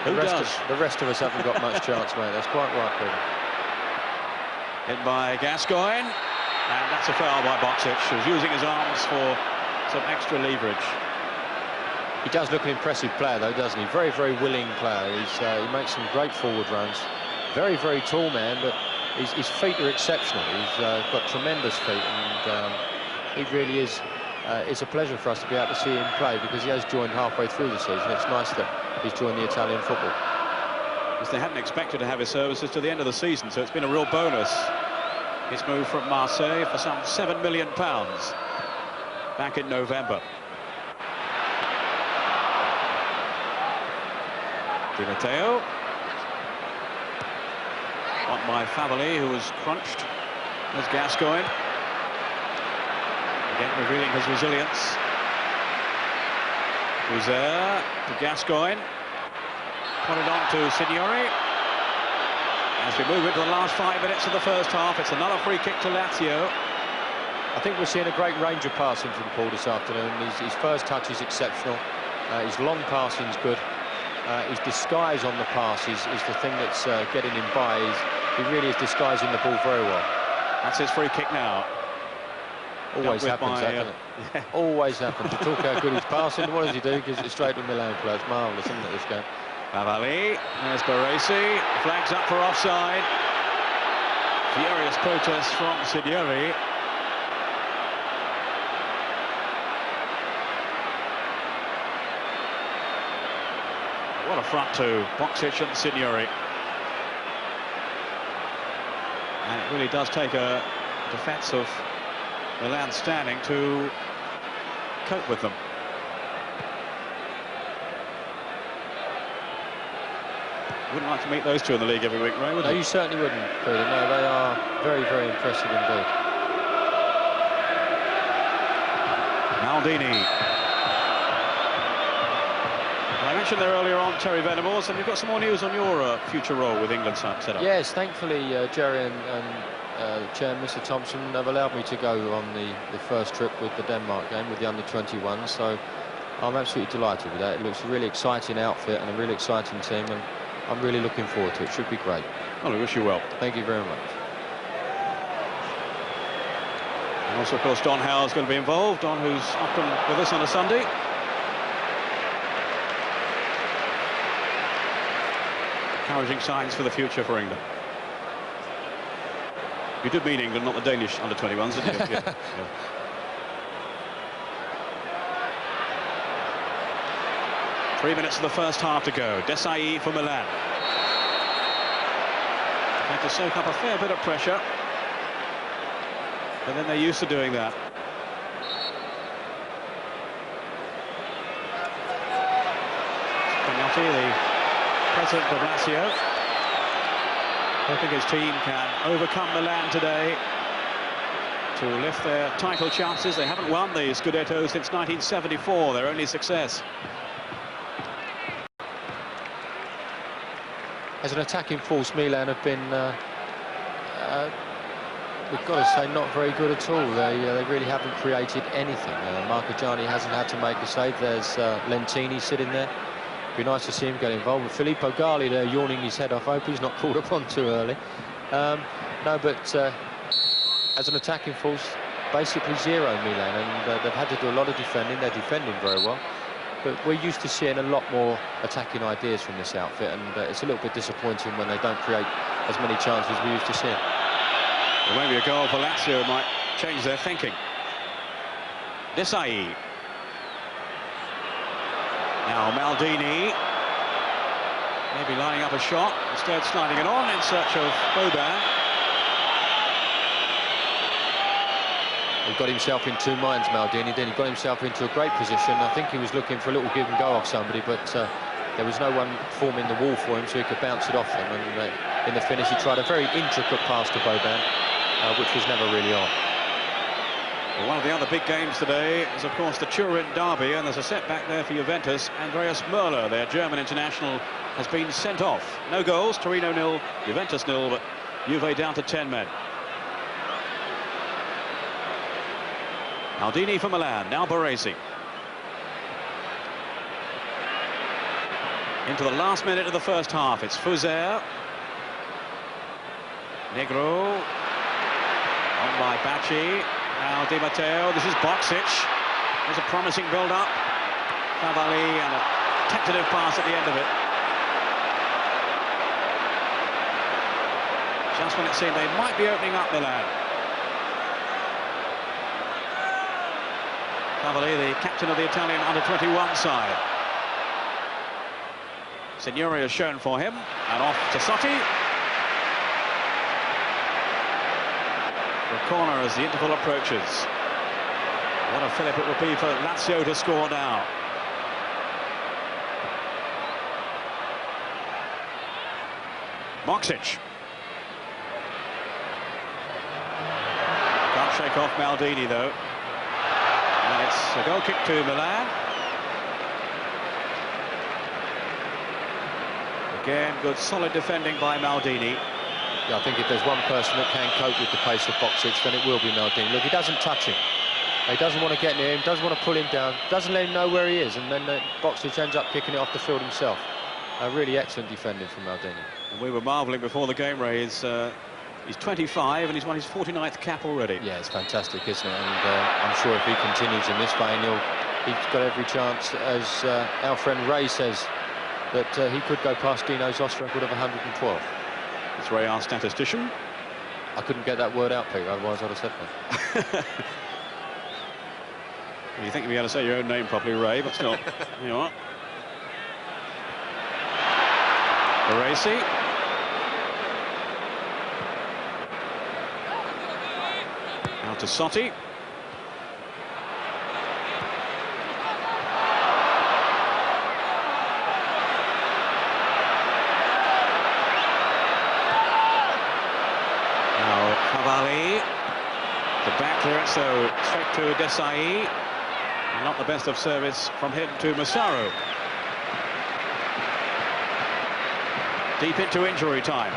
the rest of us haven't got much chance, mate. That's quite right, Phil. Hit by Gascoigne, and that's a foul by Boxic, who's using his arms for some extra leverage. He does look an impressive player, though, doesn't he? Very, very willing player. He makes some great forward runs. Very, very tall man, but his feet are exceptional. He's got tremendous feet, and he really is. It's a pleasure for us to be able to see him play, because he has joined halfway through the season. It's nice that he's joined the Italian football. Because they hadn't expected to have his services to the end of the season, so it's been a real bonus. His move from Marseille for some £7 million back in November. Di Matteo. On by Favali, who was crunched. There's Gascoigne. Again, revealing his resilience. Who's there to Gascoigne. Put it on to Signori. As we move into the last 5 minutes of the first half, it's another free kick to Lazio. I think we're seeing a great range of passing from Paul this afternoon. His first touch is exceptional. His long passing is good. His disguise on the pass is the thing that's getting him by. He really is disguising the ball very well. That's his free kick now. Always happens, doesn't it? Yeah. Always happens. You talk how good he's passing. What does he do? He gives it straight to Milan player. It's marvellous, isn't it, this game? Favali, there's Baresi, flags up for offside. Furious protest from Signori. What a front to Boxic and Signori. And it really does take a defence of Milan standing to cope with them. Wouldn't like to meet those two in the league every week, Ray, would you? No, you certainly wouldn't, Peter. No, they are very, very impressive indeed. Maldini. I mentioned there earlier on Terry Venables, and you've got some more news on your future role with England set up. Yes, thankfully, Jerry and Chairman Mr. Thompson have allowed me to go on the first trip with the Denmark game with the under-21, so I'm absolutely delighted with that. It looks a really exciting outfit and a really exciting team, and I'm really looking forward to it. Should be great. Well, I wish you well. Thank you very much. And also, of course, Don Howe's going to be involved. Don, who's often with us on a Sunday. Encouraging signs for the future for England. You did mean England, not the Danish under-21s, didn't you? Yeah. Yeah. Three minutes of the first half to go. Desailly for Milan. Had to soak up a fair bit of pressure, but then they're used to doing that. Cagnotti, the president of Lazio, hoping his team can overcome Milan today to lift their title chances. They haven't won the Scudetto since 1974, their only success. As an attacking force, Milan have been, we've got to say, not very good at all. They really haven't created anything. Marcogiani hasn't had to make a save. There's Lentini sitting there. Be nice to see him get involved. With Filippo Gali there yawning his head off. I hope he's not called upon too early. No, but as an attacking force, basically zero Milan, and they've had to do a lot of defending. They're defending very well. But we're used to seeing a lot more attacking ideas from this outfit, and it's a little bit disappointing when they don't create as many chances we used to see. Well, maybe a goal for Lazio might change their thinking. Desailly. Now Maldini. Maybe lining up a shot, instead sliding it on in search of Boban. He got himself in two minds, Maldini, then he got himself into a great position. I think he was looking for a little give and go off somebody, but there was no one forming the wall for him, so he could bounce it off them. And in the finish, he tried a very intricate pass to Boban, which was never really on. Well, one of the other big games today is, of course, the Turin derby, and there's a setback there for Juventus. Andreas Möller, their German international, has been sent off. No goals, Torino 0, Juventus 0, but Juve down to 10 men. Maldini for Milan, now Baresi. Into the last minute of the first half, it's Fuser. Negro. On by Bacci. Now Di Matteo, this is Boksic. There's a promising build-up. Cavalli and a tentative pass at the end of it. Just when it seemed they might be opening up Milan. Cavalli, the captain of the Italian under-21 side. Signori is shown for him, and off to Sotti. The corner as the interval approaches. What a fillip it would be for Lazio to score now. Boksic. Can't shake off Maldini though. And it's a goal kick to Milan. Again, good solid defending by Maldini. Yeah, I think if there's one person that can cope with the pace of Boksic, then it will be Maldini. Look, he doesn't touch him. He doesn't want to get near him, doesn't want to pull him down, doesn't let him know where he is, and then Boksic ends up kicking it off the field himself. Really excellent defending from Maldini. And we were marvelling before the game, Ray. He's 25 and he's won his 49th cap already. Yeah, it's fantastic, isn't it? And I'm sure if he continues in this vein, he's got every chance, as our friend Ray says, that he could go past Dino Zoss record of 112. It's Ray, our statistician. I couldn't get that word out, Peter, otherwise I'd have said that. You think you'd be able to say your own name properly, Ray, but still. You know what? Baresi. Now to Sotti. Now Cavalli. The back clearance, so straight to Desailly. Not the best of service from him to Massaro. Deep into injury time.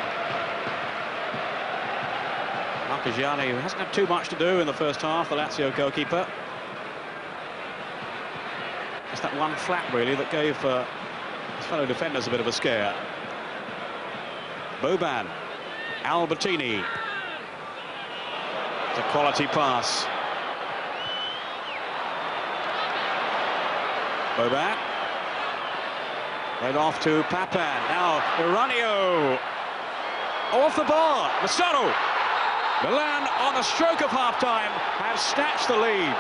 Marchigiani, who hasn't had too much to do in the first half, the Lazio goalkeeper. Just that one flap, really, that gave his fellow defenders a bit of a scare. Boban. Albertini. It's a quality pass. Boban. Right off to Papan. Now Iranio. Off the bar. Massaro. Milan, on the stroke of half-time, have snatched the lead.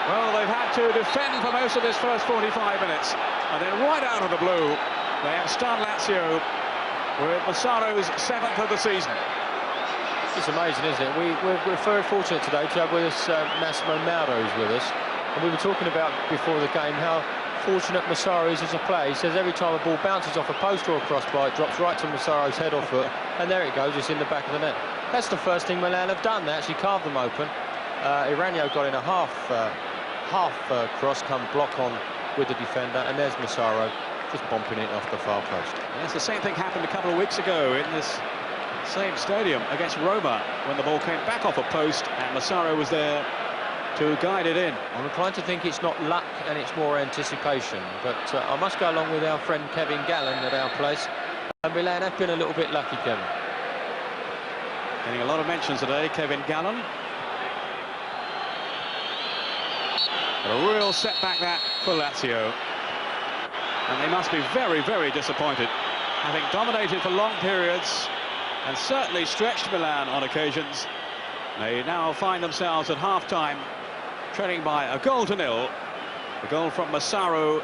Well, they've had to defend for most of this first 45 minutes. And then right out of the blue, they have stunned Lazio with Massaro's 7th of the season. It's amazing, isn't it? We're very fortunate today to have with us Massimo Mauro, who's with us. And we were talking about before the game how fortunate Massaro is as a player. He says every time a ball bounces off a post or a crossbar, it drops right to Massaro's head or foot, and there it goes, just in the back of the net. That's the first thing Milan have done. They actually carved them open. Iranio got in a half cross, come block on with the defender, and there's Massaro just bumping it off the far post. Yes, the same thing happened a couple of weeks ago in this same stadium against Roma, when the ball came back off a post and Massaro was there to guide it in. I'm inclined to think it's not luck and it's more anticipation, but I must go along with our friend Kevin Gallen at our place. And Milan have been a little bit lucky, Kevin. Getting a lot of mentions today, Kevin Gallen. A real setback that for Lazio. And they must be very, very disappointed, having dominated for long periods and certainly stretched Milan on occasions. They now find themselves at half-time trailing by a goal to nil. A goal from Massaro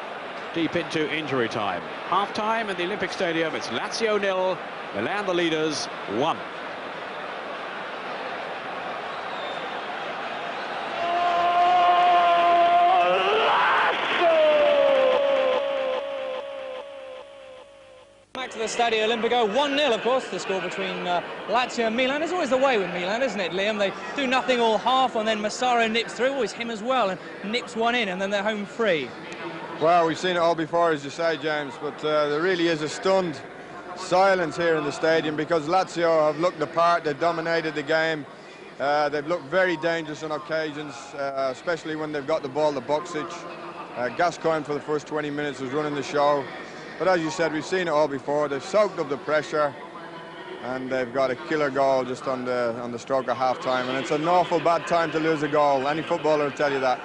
deep into injury time. Half-time in the Olympic Stadium, it's Lazio 0, Milan the leaders 1. Back to the Stadio Olimpico, 1-0 of course, the score between Lazio and Milan. It's always the way with Milan, isn't it, Liam? They do nothing all half, and then Massaro nips through, always him as well, and nips one in, and then they're home free. Well, we've seen it all before, as you say, James, but there really is a stunned silence here in the stadium because Lazio have looked the part. They've dominated the game. They've looked very dangerous on occasions, especially when they've got the ball to Boksic. Gascoigne for the first 20 minutes was running the show. But as you said, we've seen it all before. They've soaked up the pressure and they've got a killer goal just on the stroke of half-time. And it's an awful bad time to lose a goal. Any footballer will tell you that.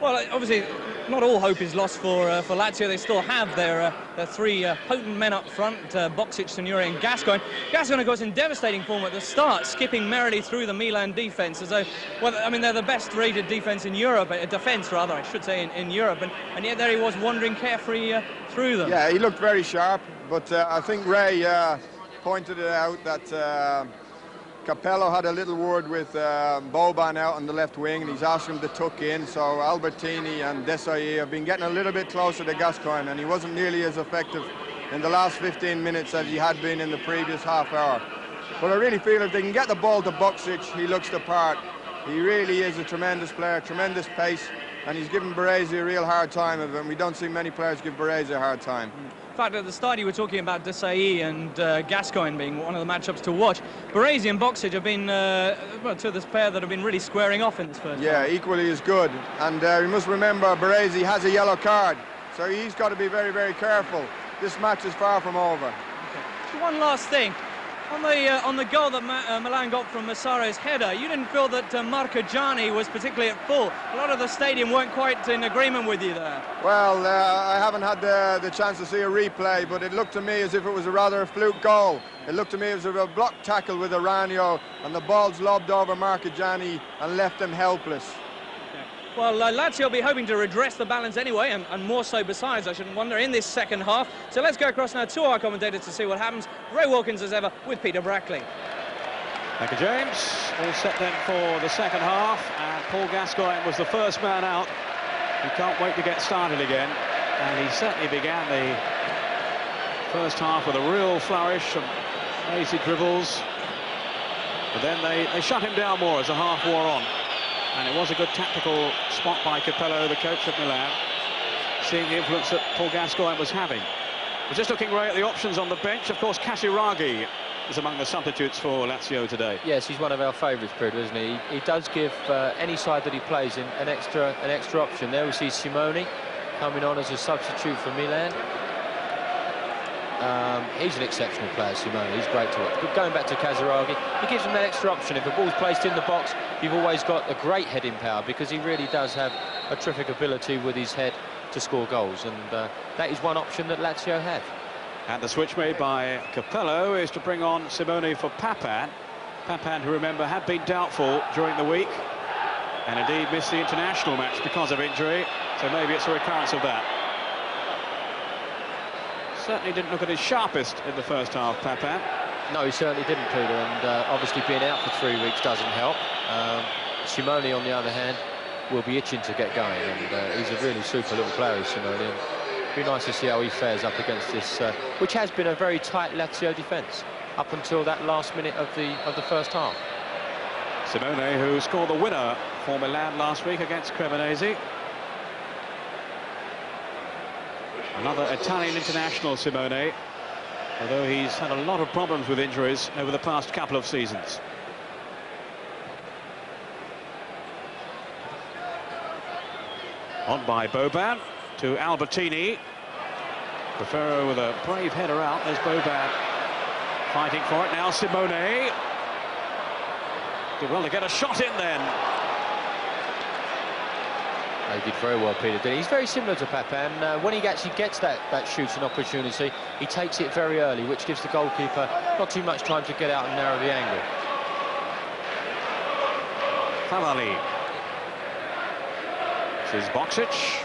Well, obviously, not all hope is lost for Lazio. They still have their three potent men up front, Boksic, Signori and Gascoigne. Gascoigne, of course, in devastating form at the start, skipping merrily through the Milan defence as though, well, I mean, they're the best-rated defence in Europe, defence rather, I should say, in Europe, and yet there he was wandering carefree through them. Yeah, he looked very sharp, but I think Ray pointed it out that Capello had a little word with Boban out on the left wing, and he's asked him to tuck in. So Albertini and Desailly have been getting a little bit closer to Gascoigne, and he wasn't nearly as effective in the last 15 minutes as he had been in the previous half hour. But I really feel if they can get the ball to Boksic, he looks the part. He really is a tremendous player, tremendous pace, and he's given Baresi a real hard time of it, and we don't see many players give Baresi a hard time. In fact, at the start you were talking about Desailly and Gascoigne being one of the matchups to watch. Baresi and Boksic have been well, two of this pair that have been really squaring off in this first half. Equally as good. And we must remember Baresi has a yellow card, so he's got to be very, very careful. This match is far from over. Okay. One last thing. On the goal that Milan got from Massaro's header, you didn't feel that Marchigiani was particularly at full. A lot of the stadium weren't quite in agreement with you there. Well, I haven't had the chance to see a replay, but it looked to me as if it was a rather fluke goal. It looked to me as if a block tackle with Aranio, and the ball's lobbed over Marchigiani and left him helpless. Well, Lazio will be hoping to redress the balance anyway, and more so besides, I shouldn't wonder, in this second half. So let's go across now to our commentators to see what happens. Ray Wilkins, as ever, with Peter Brackley. Thank you, James. All set then for the second half, and Paul Gascoigne was the first man out. He can't wait to get started again, and he certainly began the first half with a real flourish, some lazy dribbles. But then they shut him down more as the half wore on. And it was a good tactical spot by Capello, the coach of Milan, seeing the influence that Paul Gascoigne was having. We're just looking, Ray, at the options on the bench. Of course, Casiraghi is among the substitutes for Lazio today. Yes, he's one of our favourites, Pedro, isn't he? He does give any side that he plays in an extra option. There we see Simone coming on as a substitute for Milan. He's an exceptional player, Simone. He's great to watch. But going back to Casiraghi, he gives him that extra option. If the ball's placed in the box, you've always got a great heading power, because he really does have a terrific ability with his head to score goals, and that is one option that Lazio have. And the switch made by Capello is to bring on Simone for Papan. Papan, who, remember, had been doubtful during the week and indeed missed the international match because of injury, so maybe it's a recurrence of that. Certainly didn't look at his sharpest in the first half, Papan. No, he certainly didn't, Peter, and obviously being out for 3 weeks doesn't help. Simone, on the other hand, will be itching to get going, and he's a really super little player, Simone. And it'd be nice to see how he fares up against this, which has been a very tight Lazio defence up until that last minute of the first half. Simone, who scored the winner for Milan last week against Cremonese. Another Italian international, Simone, although he's had a lot of problems with injuries over the past couple of seasons. On by Boban to Albertini. Profero with a brave header out. There's Boban fighting for it. Now Simone. Did well to get a shot in then. He did very well, Peter, did he? He's very similar to Papan. When he actually gets that shooting opportunity, he takes it very early, which gives the goalkeeper not too much time to get out and narrow the angle. Favali. This is Boksic.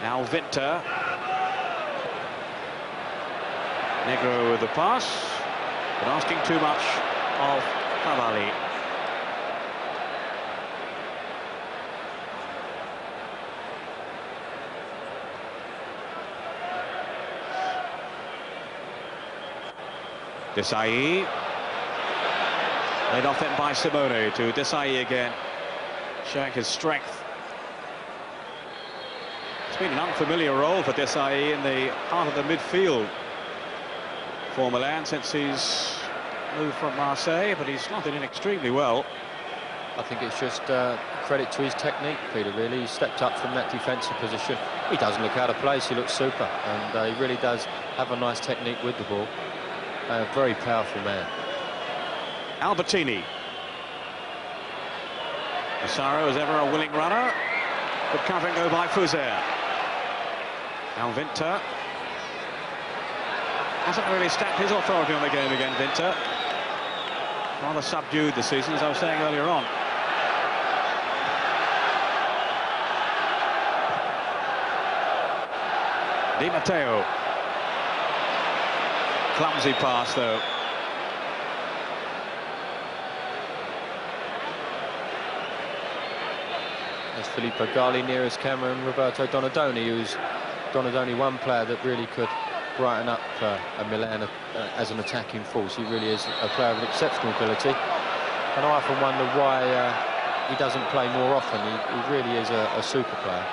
Now Vinter. Negro with the pass, but asking too much of Favali. Desailly. Laid off then by Simone to Desailly again, showing his strength. It's been an unfamiliar role for Desailly in the heart of the midfield. for Milan since he's moved from Marseille, but he's slotted in extremely well. I think it's just credit to his technique, Peter, really. He stepped up from that defensive position. He doesn't look out of place, he looks super, and he really does have a nice technique with the ball. A very powerful man. Albertini. Massaro, as ever, a willing runner. Good covering, though, by Fuser. Now Winter. Hasn't really stacked his authority on the game again, Winter. Rather subdued this season, as I was saying earlier on. Di Matteo. Clumsy pass, though. There's Filippo Gali near his camera, and Roberto Donadoni, who's one player that really could brighten up Milan as an attacking force. He really is a player of exceptional ability, and I often wonder why he doesn't play more often. He really is a super player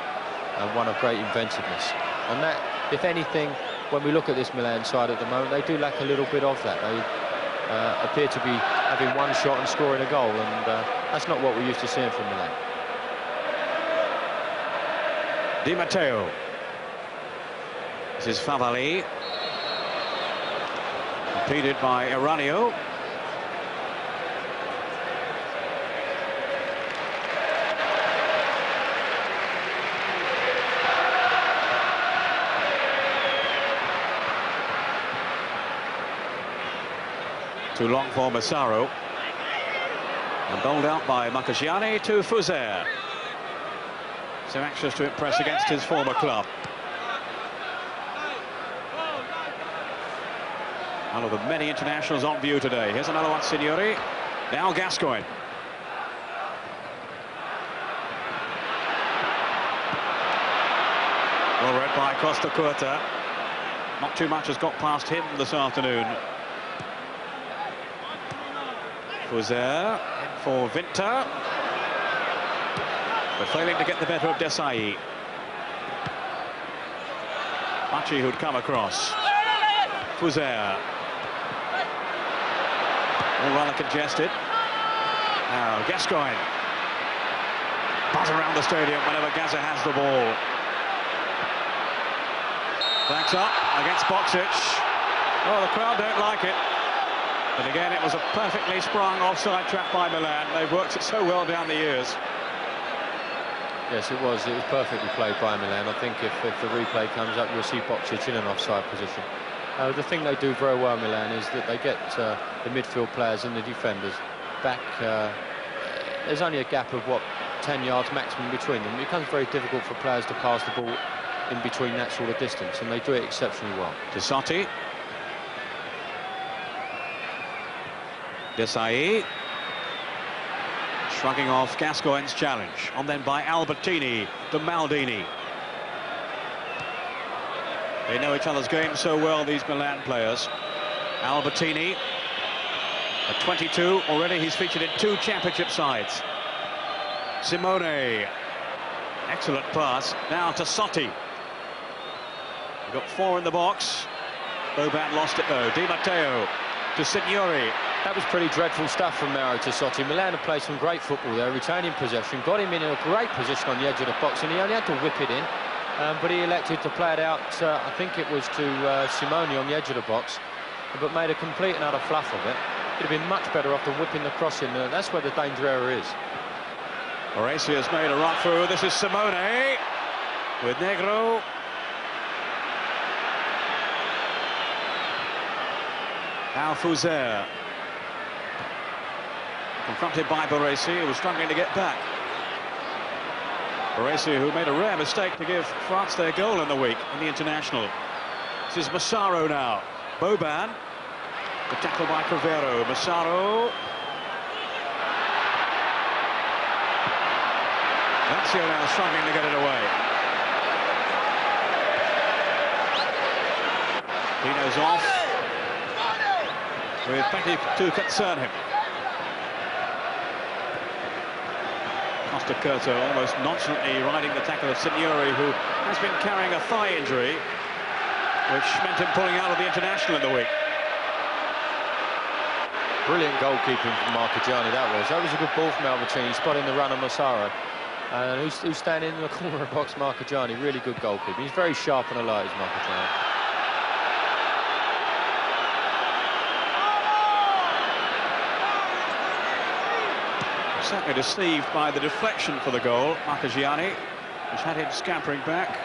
and one of great inventiveness. And that, if anything, when we look at this Milan side at the moment, they do lack a little bit of that. They appear to be having one shot and scoring a goal, and that's not what we're used to seeing from Milan. Di Matteo. This is Favalli. Impeded by Eranio. Too long for Massaro. And bowled out by Makashiani to Fuser. So anxious to impress against his former club. One of the many internationals on view today. Here's another one, Signori. Now Gascoigne. Well read by Costa Curta. Not too much has got past him this afternoon. Fuser for Winter. But failing to get the better of Desailly. Machi who'd come across. Fuser. All rather congested. Now Gascoigne. Buzz around the stadium whenever Gaza has the ball. Backs up against Boksic. Oh, the crowd don't like it. But again, it was a perfectly sprung offside trap by Milan. They've worked it so well down the years. Yes, it was. It was perfectly played by Milan. I think if the replay comes up, you'll see Boksic in an offside position. The thing they do very well, Milan, is that they get the midfield players and the defenders back. There's only a gap of, what, 10 yards maximum between them. It becomes very difficult for players to pass the ball in between that sort of distance, and they do it exceptionally well. Desailly. Desailly. Shrugging off Gascoigne's challenge. On then by Albertini to Maldini. They know each other's game so well, these Milan players. Albertini, at 22, already he's featured in 2 championship sides. Simone, excellent pass. Now to Sotti. We've got 4 in the box. Boban lost it though. Di Matteo to Signori. That was pretty dreadful stuff from Mauro Tassotti. Milan have played some great football there, retaining possession, got him in a great position on the edge of the box, and he only had to whip it in. But he elected to play it out, I think it was to Simone on the edge of the box, but made a complete and utter fluff of it. He'd have been much better off than whipping the cross in there. That's where the danger area is. Baresi has made a run through. This is Simone with Negro. Now Fuser. Confronted by Baresi, who was struggling to get back. Baresi, who made a rare mistake to give France their goal in the week in the international. This is Massaro now. Boban. The tackle by Cravero. Massaro. Lazio now struggling to get it away. Pino's off. With plenty to concern him. Costa Curta almost nonchalantly riding the tackle of Signori, who has been carrying a thigh injury, which meant him pulling out of the international in the week. Brilliant goalkeeping from Marchigiani, that was. That was a good ball from Albertini, spotting the run of Massaro. And who's standing in the corner of the box? Marchigiani, really good goalkeeping. He's very sharp and alert, is Marchigiani. Certainly deceived by the deflection for the goal, Marchigiani, which had him scampering back.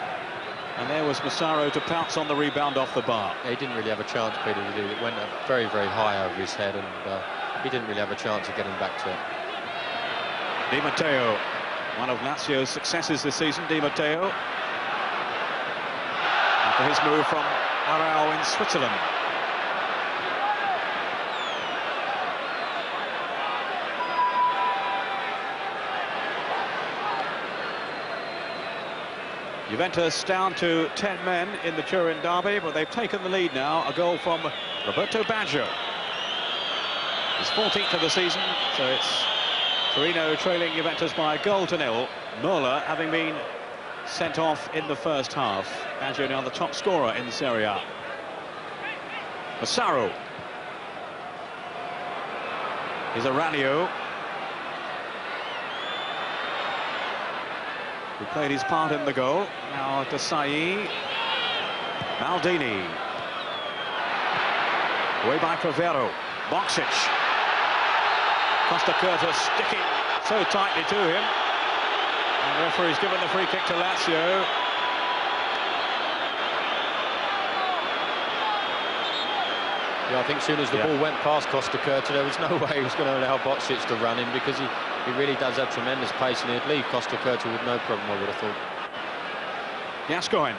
And there was Massaro to pounce on the rebound off the bar. Yeah, he didn't really have a chance, Peter, to do it. It went up very, very high over his head, and he didn't really have a chance of getting back to it. Di Matteo, one of Lazio's successes this season, Di Matteo. After his move from Aarau in Switzerland. Juventus down to 10 men in the Turin derby, but they've taken the lead now. A goal from Roberto Baggio. His 14th of the season, so it's Torino trailing Juventus by a goal to nil. Mola having been sent off in the first half. Baggio now the top scorer in Serie A. Massaro. Here's Aranio, who played his part in the goal. Now Desailly. Maldini. Away by Cravero. Boxic. Costa Curtis sticking so tightly to him. And the referee's given the free kick to Lazio. Yeah, I think as soon as the ball went past Costa Curta, there was no way he was going to allow Boxic to run him, because he really does have tremendous pace, and he'd leave Costa Curta with no problem, I would have thought. Gascoigne.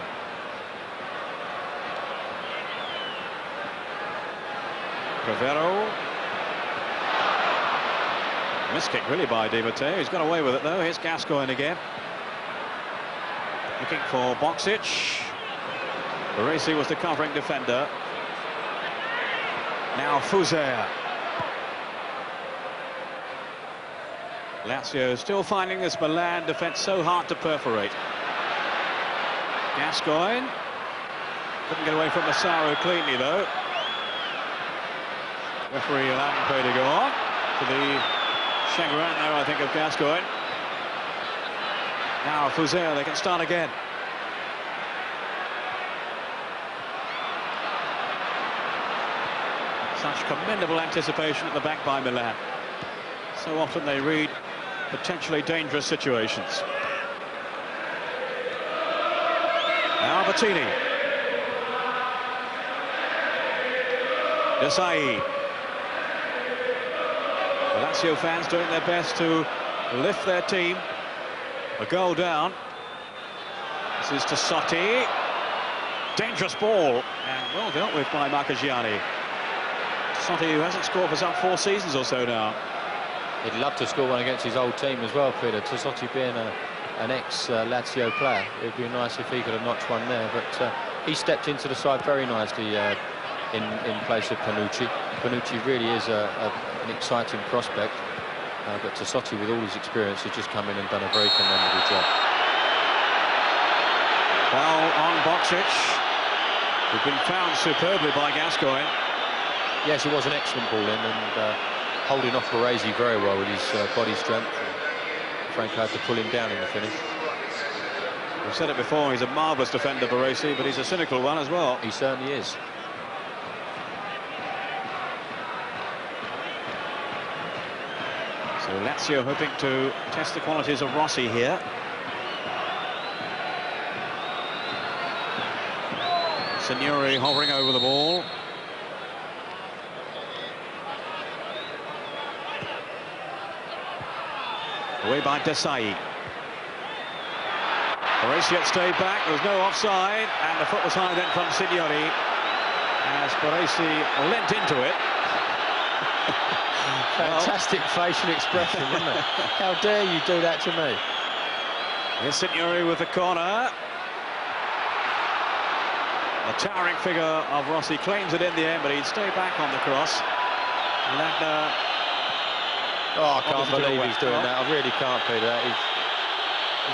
Cravero. Miskick really by Di Matteo. He's got away with it though. Here's Gascoigne again. Looking for Boxic. Baresi was the covering defender. Now Fuser. Lazio still finding this Milan defence so hard to perforate. Gascoigne couldn't get away from Massaro cleanly though. Referee allowing play to go on to the chagrin now, I think, of Gascoigne. Now Fuser, they can start again. Such commendable anticipation at the back by Milan. So often they read potentially dangerous situations. Now Albertini. Desailly. The Lazio fans doing their best to lift their team. A goal down. This is to Sotti. Dangerous ball, and well dealt with by Marchigiani. Sotti, who hasn't scored for some 4 seasons or so now. He'd love to score one against his old team as well, Peter. Tassotti being an ex-Lazio player, it would be nice if he could have notched one there. But he stepped into the side very nicely in place of Panucci. Panucci really is an exciting prospect, but Tassotti, with all his experience, has just come in and done a very commendable job. Foul on Boxic, who'd been found superbly by Gascoigne. Yes, it was an excellent ball in, and holding off Baresi very well with his body strength. Franco had to pull him down in the finish. We've said it before, he's a marvellous defender, Baresi, but he's a cynical one as well. He certainly is. So Lazio hoping to test the qualities of Rossi here. Signori hovering over the ball. Away by Desailly. Baresi had stayed back, there was no offside, and the foot was high then from Signori as Baresi leant into it. Fantastic facial expression, isn't it? How dare you do that to me? Here's Signori with the corner. The towering figure of Rossi claims it in the end, but he'd stay back on the cross. And oh, I can't believe he's doing that. I really can't, Peter.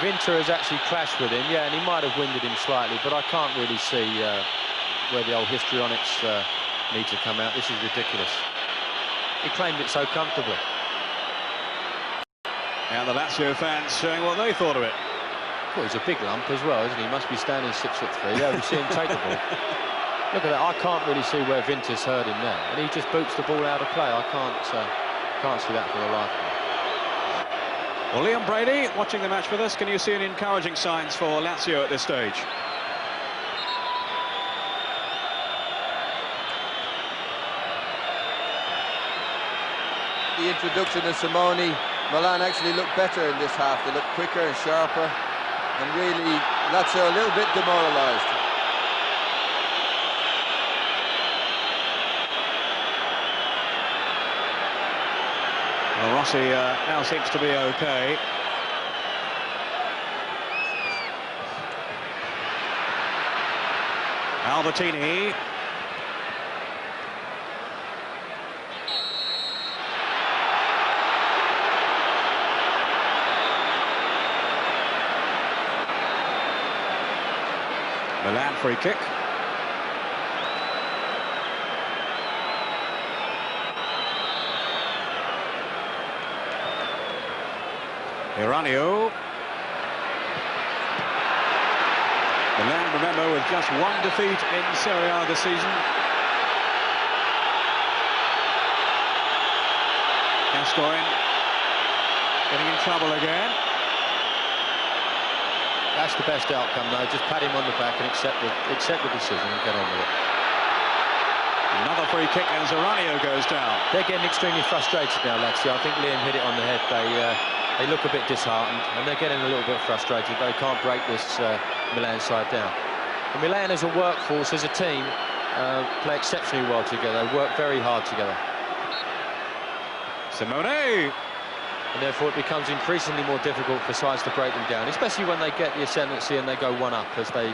Winter has actually clashed with him, yeah, and he might have winded him slightly, but I can't really see where the old histrionics need to come out. This is ridiculous. he claimed it so comfortably. And the Lazio fans showing what they thought of it. Well, he's a big lump as well, isn't he? He must be standing 6'3". There we see him take the ball. Look at that. I can't really see where Vinta's hurt him there, and he just boots the ball out of play. I can't see that for the life of me. Well, Liam Brady watching the match with us. Can you see any encouraging signs for Lazio at this stage? The introduction of Simone, Milan actually looked better in this half. They looked quicker and sharper, and really Lazio a little bit demoralised. Well, Rossi now seems to be okay. Albertini. Milan free kick. Iranio. Milan, remember, with just one defeat in Serie A this season. Gascoigne getting in trouble again. That's the best outcome, though. Just pat him on the back and accept the decision and get on with it. Another free kick and Iranio goes down. They're getting extremely frustrated now, Lazio. I think Liam hit it on the head. They look a bit disheartened, and they're getting a little bit frustrated. They can't break this Milan side down. And Milan as a workforce, as a team, play exceptionally well together. They work very hard together. Simone. And therefore it becomes increasingly more difficult for sides to break them down, especially when they get the ascendancy and they go one up, as they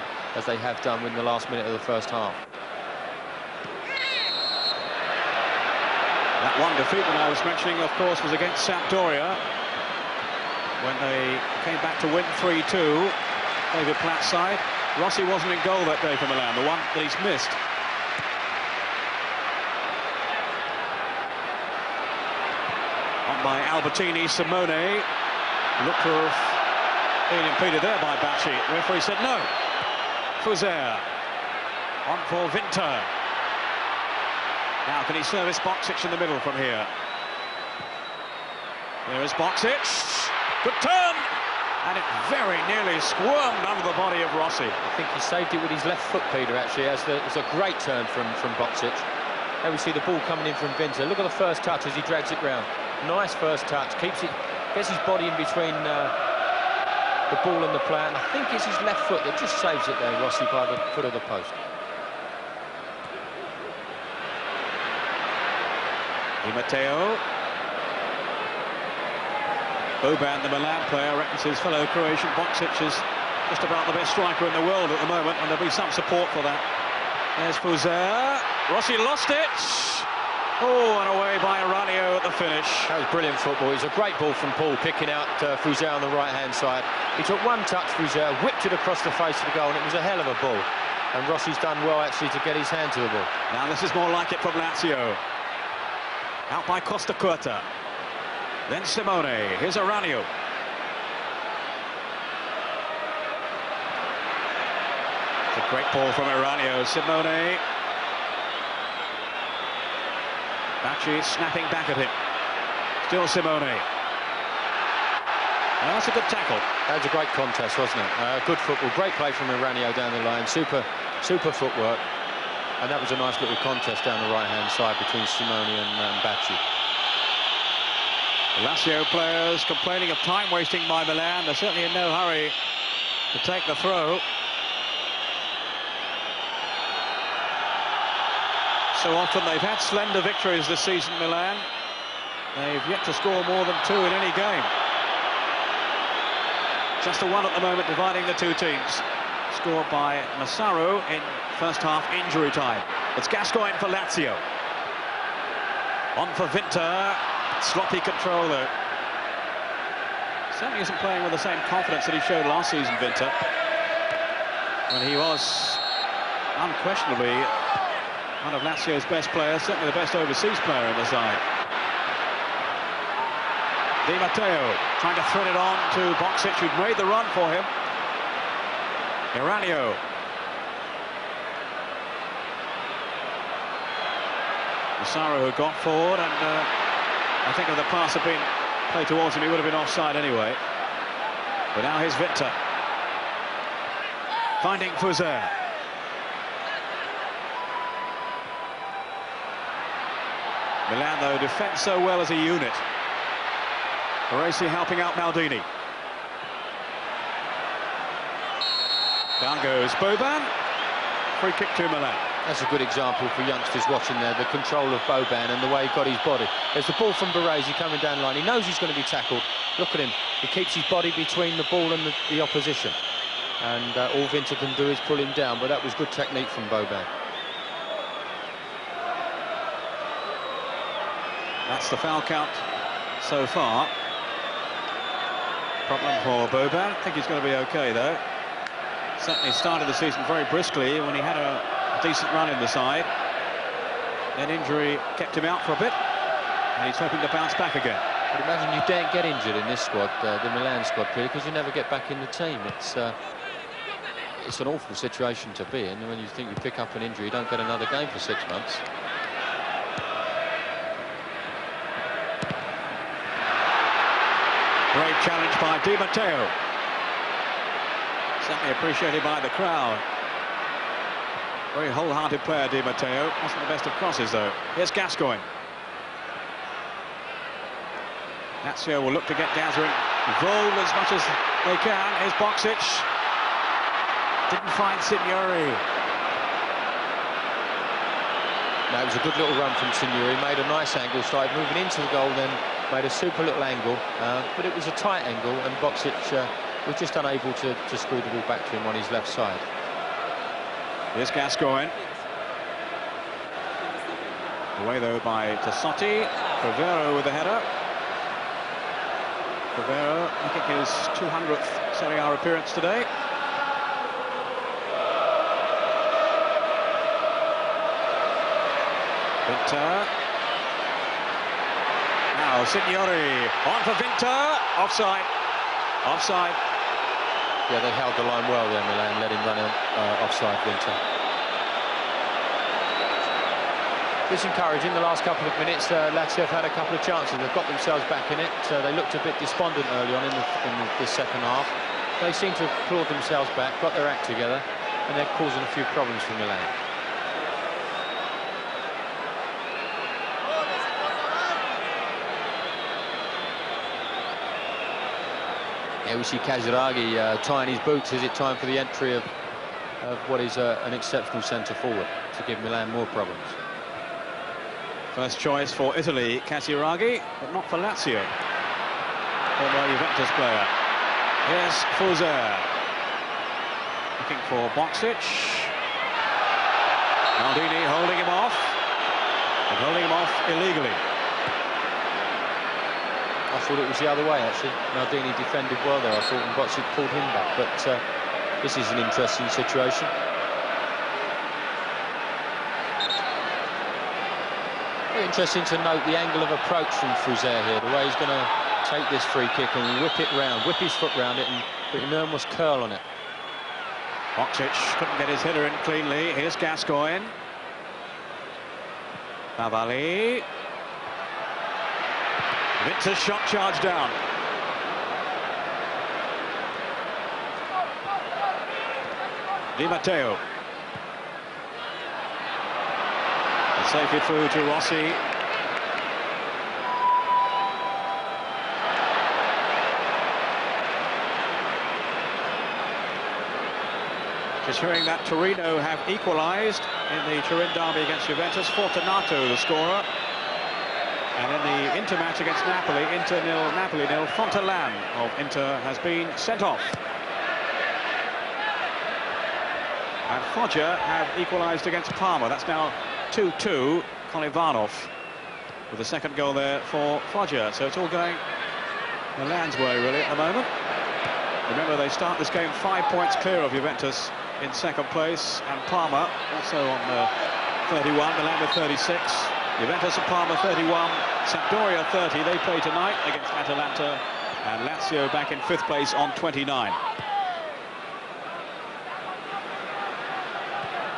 have done in the last minute of the first half. That one defeat that I was mentioning, of course, was against Sampdoria, when they came back to win 3-2. David Platt's side. Rossi wasn't in goal that day for Milan, the one that he's missed. On by Albertini. Simone looked to have been impeded there by Bacci. The referee said no. Fuser on for Vinta. Now can he service Boksic in the middle from here? There is Boksic. Good turn, and it very nearly squirmed under the body of Rossi. I think he saved it with his left foot, Peter, actually, as it's a great turn from Boksic. There we see the ball coming in from Vinta. Look at the first touch as he drags it round. Nice first touch, keeps it, gets his body in between the ball and the player, and I think it's his left foot that just saves it there, Rossi, by the foot of the post. Di Matteo. Boban, the Milan player, reckons his fellow Croatian Boksic is just about the best striker in the world at the moment, and there'll be some support for that. There's Fuser. Rossi lost it. Oh, and away by Iranio at the finish. That was brilliant football. It was a great ball from Paul, picking out Fuser on the right-hand side. He took one touch, Fuser, whipped it across the face of the goal, and it was a hell of a ball. And Rossi's done well, actually, to get his hand to the ball. Now this is more like it from Lazio. Out by Costa Curta. Then Simone. Here's Iranio. It's a great ball from Iranio. Simone. Bacci snapping back at him. Still Simone. Well, that's a good tackle. That was a great contest, wasn't it? Good football. Great play from Iranio down the line. Super footwork. And that was a nice little contest down the right-hand side between Simone and Bacci. The Lazio players complaining of time wasting by Milan. They're certainly in no hurry to take the throw. So often they've had slender victories this season, Milan. They've yet to score more than 2 in any game. Just a 1 at the moment dividing the two teams. Scored by Massaro in first half injury time. It's Gascoigne for Lazio. On for Vinta. Sloppy control though. Certainly isn't playing with the same confidence that he showed last season, Vinta, when he was unquestionably one of Lazio's best players, certainly the best overseas player in the side. Di Matteo trying to thread it on to Boksic, who'd made the run for him. Iranio. Massaro who got forward, and I think if the pass had been played towards him, he would have been offside anyway. But now here's Victor. Finding Fuser. Milan, though, defend so well as a unit. Baresi helping out Maldini. Down goes Boban. Free kick to Milan. That's a good example for youngsters watching there, the control of Boban and the way he got his body. There's the ball from Baresi coming down the line. He knows he's going to be tackled. Look at him. He keeps his body between the ball and the opposition. And all Vinter can do is pull him down, but that was good technique from Boban. That's the foul count so far. Problem for Boban. I think he's going to be okay, though. Certainly started the season very briskly when he had a decent run in the side. That injury kept him out for a bit, and he's hoping to bounce back again. But imagine you don't get injured in this squad, the Milan squad, Peter, because you never get back in the team. It's an awful situation to be in. When you think you pick up an injury, you don't get another game for 6 months. Brave challenge by Di Matteo. Certainly appreciated by the crowd. Very wholehearted player, Di Matteo. Wasn't the best of crosses, though. Here's Gascoigne. Lazio will look to get Gazza involved as much as they can. Here's Boksic. Didn't find Signori. That was a good little run from Signori. Made a nice angle, started moving into the goal, then made a super little angle. But it was a tight angle, and Boksic was just unable to screw the ball back to him on his left side. Here's Gascoigne. Away, though, by Tassotti. Favero with the header. Favero making his 200th Serie A appearance today. Vinter. Now Signori on for Vinter. Offside. Offside. Yeah, they held the line well there, Milan, let him run offside, Vinter. It's encouraging. The last couple of minutes, Lazio have had a couple of chances. They've got themselves back in it. They looked a bit despondent early on in the second half. They seem to have clawed themselves back, got their act together, and they're causing a few problems for Milan. Yeah, we see Casiraghi tying his boots. Is it time for the entry of what is an exceptional centre forward to give Milan more problems? First choice for Italy, Casiraghi, but not for Lazio. Former Juventus player. Here's Fuser. Looking for Boksic. Maldini holding him off. And holding him off illegally. I thought it was the other way, actually. Maldini defended well there, I thought, and Boksic pulled him back. But this is an interesting situation. Very interesting to note the angle of approach from Fuser here, the way he's going to take this free kick and whip it round, whip his foot round it, and put an enormous curl on it. Boksic couldn't get his header in cleanly. Here's Gascoigne. Cavalli. Vinter's shot charged down. Di Matteo. And safely through to Rossi. Just hearing that Torino have equalised in the Turin derby against Juventus. Fortunato, the scorer. And in the Inter match against Napoli, Inter nil, Napoli nil, Fontalan of Inter has been sent off. And Foggia have equalised against Parma. That's now 2-2. Kolivanov with the second goal there for Foggia. So it's all going Milan's way, really, at the moment. Remember, they start this game 5 points clear of Juventus in second place, and Parma also on 31, Milan with 36. Juventus and Parma 31, Sampdoria 30. They play tonight against Atalanta, and Lazio back in 5th place on 29.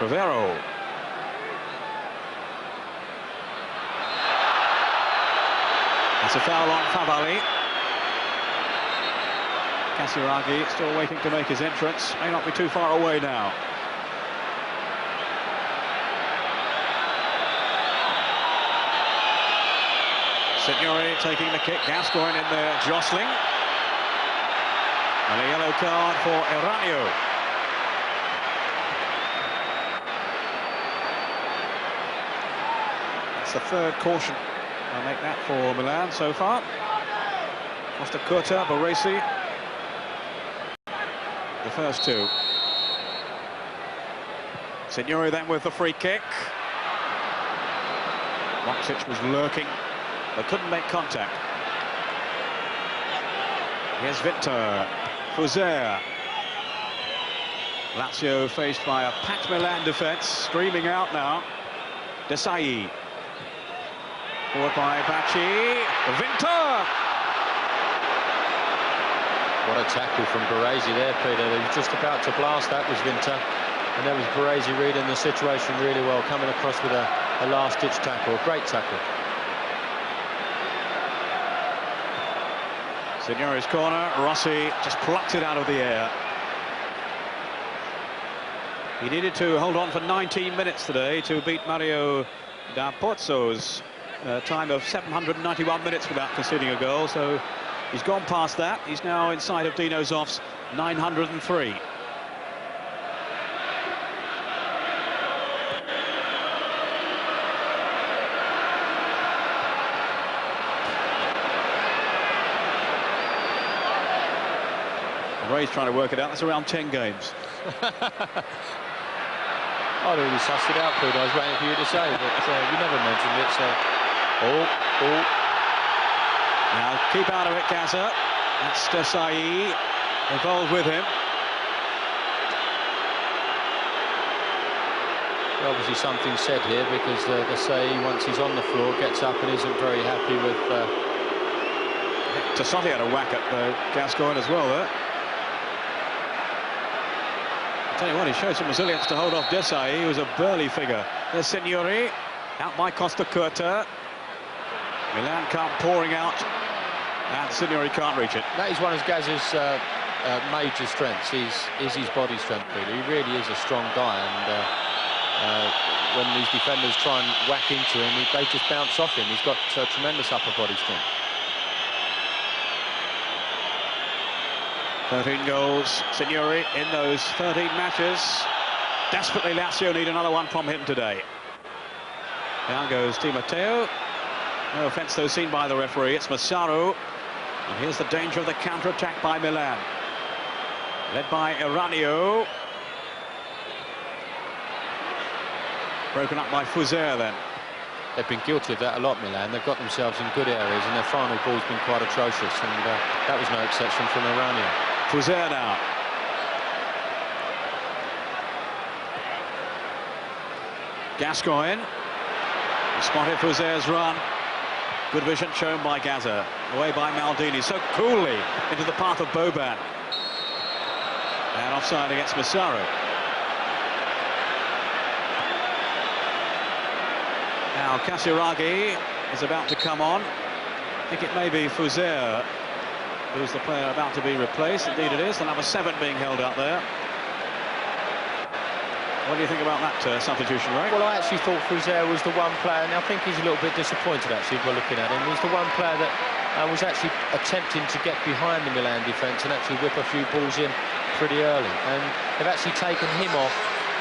Rivero. That's a foul on Favalli. Casiraghi still waiting to make his entrance. May not be too far away now. Signori taking the kick. Gascoigne in there jostling. And a yellow card for Eranio. That's the 3rd caution. I'll make that for Milan so far. Costa Curta, Baresi. The first 2. Signori then with the free kick. Moksic was lurking, but couldn't make contact. Here's Winter. Fuser. Lazio faced by a packed Milan defence, screaming out now. Desailly. Forward by Bacci. Winter! What a tackle from Baresi there, Peter. He was just about to blast. That was Winter. And that was Baresi reading the situation really well, coming across with a last-ditch tackle. A great tackle. Signori's corner. Rossi just plucked it out of the air. He needed to hold on for 19 minutes today to beat Mario da Pozzo's time of 791 minutes without conceding a goal, so he's gone past that. He's now inside of Dino Zoff's 903. Ray's trying to work it out. That's around 10 games. I'd already sussed it out, Peter. I was waiting for you to say, but you never mentioned it, so... Oh. Now, keep out of it, Gaza. That's Desailly involved with him. Obviously something said here, because Desailly, once he's on the floor, gets up and isn't very happy with... Tassotti had a whack at Gascoigne as well there. I'll tell you what, he showed some resilience to hold off Desailly. He was a burly figure. There's Signori, out by Costa Curta. Milan come pouring out, and Signori can't reach it. That is one of Gaz's major strengths, is his body strength, really. He really is a strong guy, and when these defenders try and whack into him, they just bounce off him. He's got tremendous upper body strength. 13 goals, Signori, in those 13 matches. Desperately, Lazio need another one from him today. Down goes Di Matteo. No offence, though, seen by the referee. It's Massaro. And here's the danger of the counter-attack by Milan. Led by Eranio. Broken up by Fuser, then. They've been guilty of that a lot, Milan. They've got themselves in good areas, and their final ball's been quite atrocious, and that was no exception from Eranio. Fuser now. Gascoigne. He spotted Fuser's run. Good vision shown by Gaza. Away by Maldini, so coolly into the path of Boban. And offside against Massaro. Now Casiraghi is about to come on. I think it may be Fuser who's the player about to be replaced. Indeed it is, the number 7 being held up there. What do you think about that substitution, Ray? Well, I actually thought Fuser was the one player, and I think he's a little bit disappointed, actually, by looking at him. He's the one player that was actually attempting to get behind the Milan defence and actually whip a few balls in pretty early. And they've actually taken him off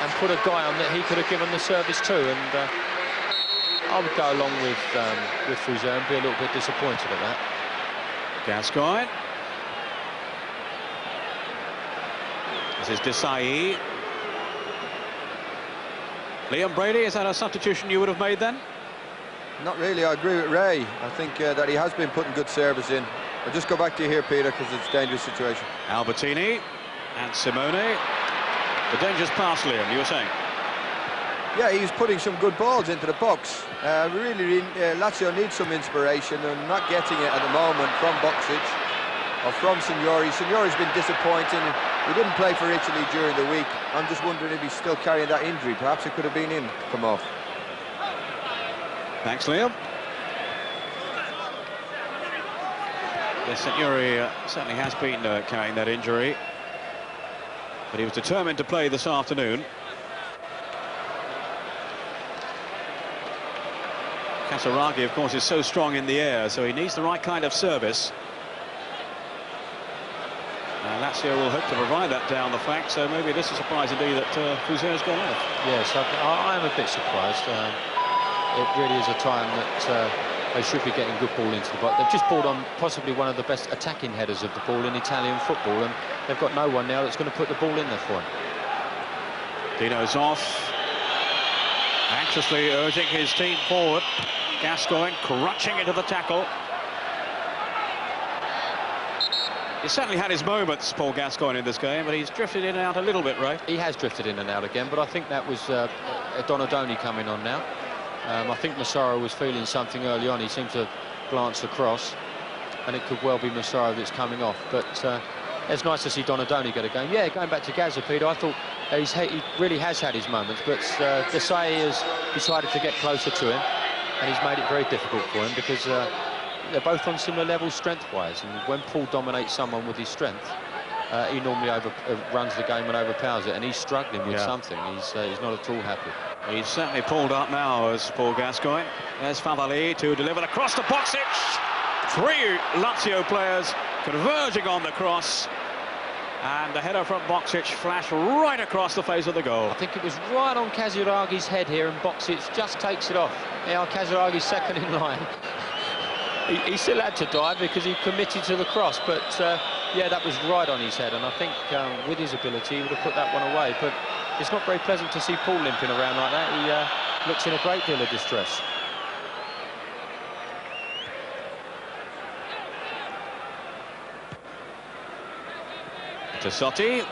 and put a guy on that he could have given the service to. And I would go along with Fuser and be a little bit disappointed at that. Gascoigne. This is Desailly. Liam Brady, is that a substitution you would have made then? Not really. I agree with Ray. I think that he has been putting good service in. I'll just go back to you here, Peter, because it's a dangerous situation. Albertini and Simone. The dangerous pass, Liam, you were saying? Yeah, he's putting some good balls into the box. Lazio needs some inspiration and not getting it at the moment from Boksic or from Signori. Signori's been disappointing. He didn't play for Italy during the week. I'm just wondering if he's still carrying that injury. Perhaps it could have been him come off. Thanks, Liam. Yes, Signori certainly has been carrying that injury, but he was determined to play this afternoon. Casiraghi, of course, is so strong in the air, so he needs the right kind of service. Lazio will hope to provide that down the flank, so maybe it is a surprise indeed that Fuser's gone off. Yes, I am a bit surprised. It really is a time that they should be getting good ball into the box. They've just balled on possibly one of the best attacking headers of the ball in Italian football, and they've got no one now that's going to put the ball in there for him. Dino's off, anxiously urging his team forward. Gascoigne crutching into the tackle. He's certainly had his moments, Paul Gascoigne, in this game, but he's drifted in and out a little bit, right? He has drifted in and out again, but I think that was Donadoni coming on now. I think Massaro was feeling something early on. He seemed to glance across, and it could well be Massaro that's coming off. But it's nice to see Donadoni get a game. Yeah, going back to Gaza, Peter, I thought he really has had his moments, but Desailly has decided to get closer to him, and he's made it very difficult for him because they're both on similar levels strength-wise, and when Paul dominates someone with his strength, he normally runs the game and overpowers it, and he's struggling with something. He's not at all happy. He's certainly pulled up now as Paul Gascoigne. There's Favalli to deliver the cross to Boksic. 3 Lazio players converging on the cross, and the header from Boksic flashed right across the face of the goal. I think it was right on Casiraghi's head here, and Boksic just takes it off. Now Casiraghi's second in line. He still had to dive because he committed to the cross, but yeah, that was right on his head, and I think with his ability he would have put that one away. But it's not very pleasant to see Paul limping around like that. He looks in a great deal of distress. Tassotti.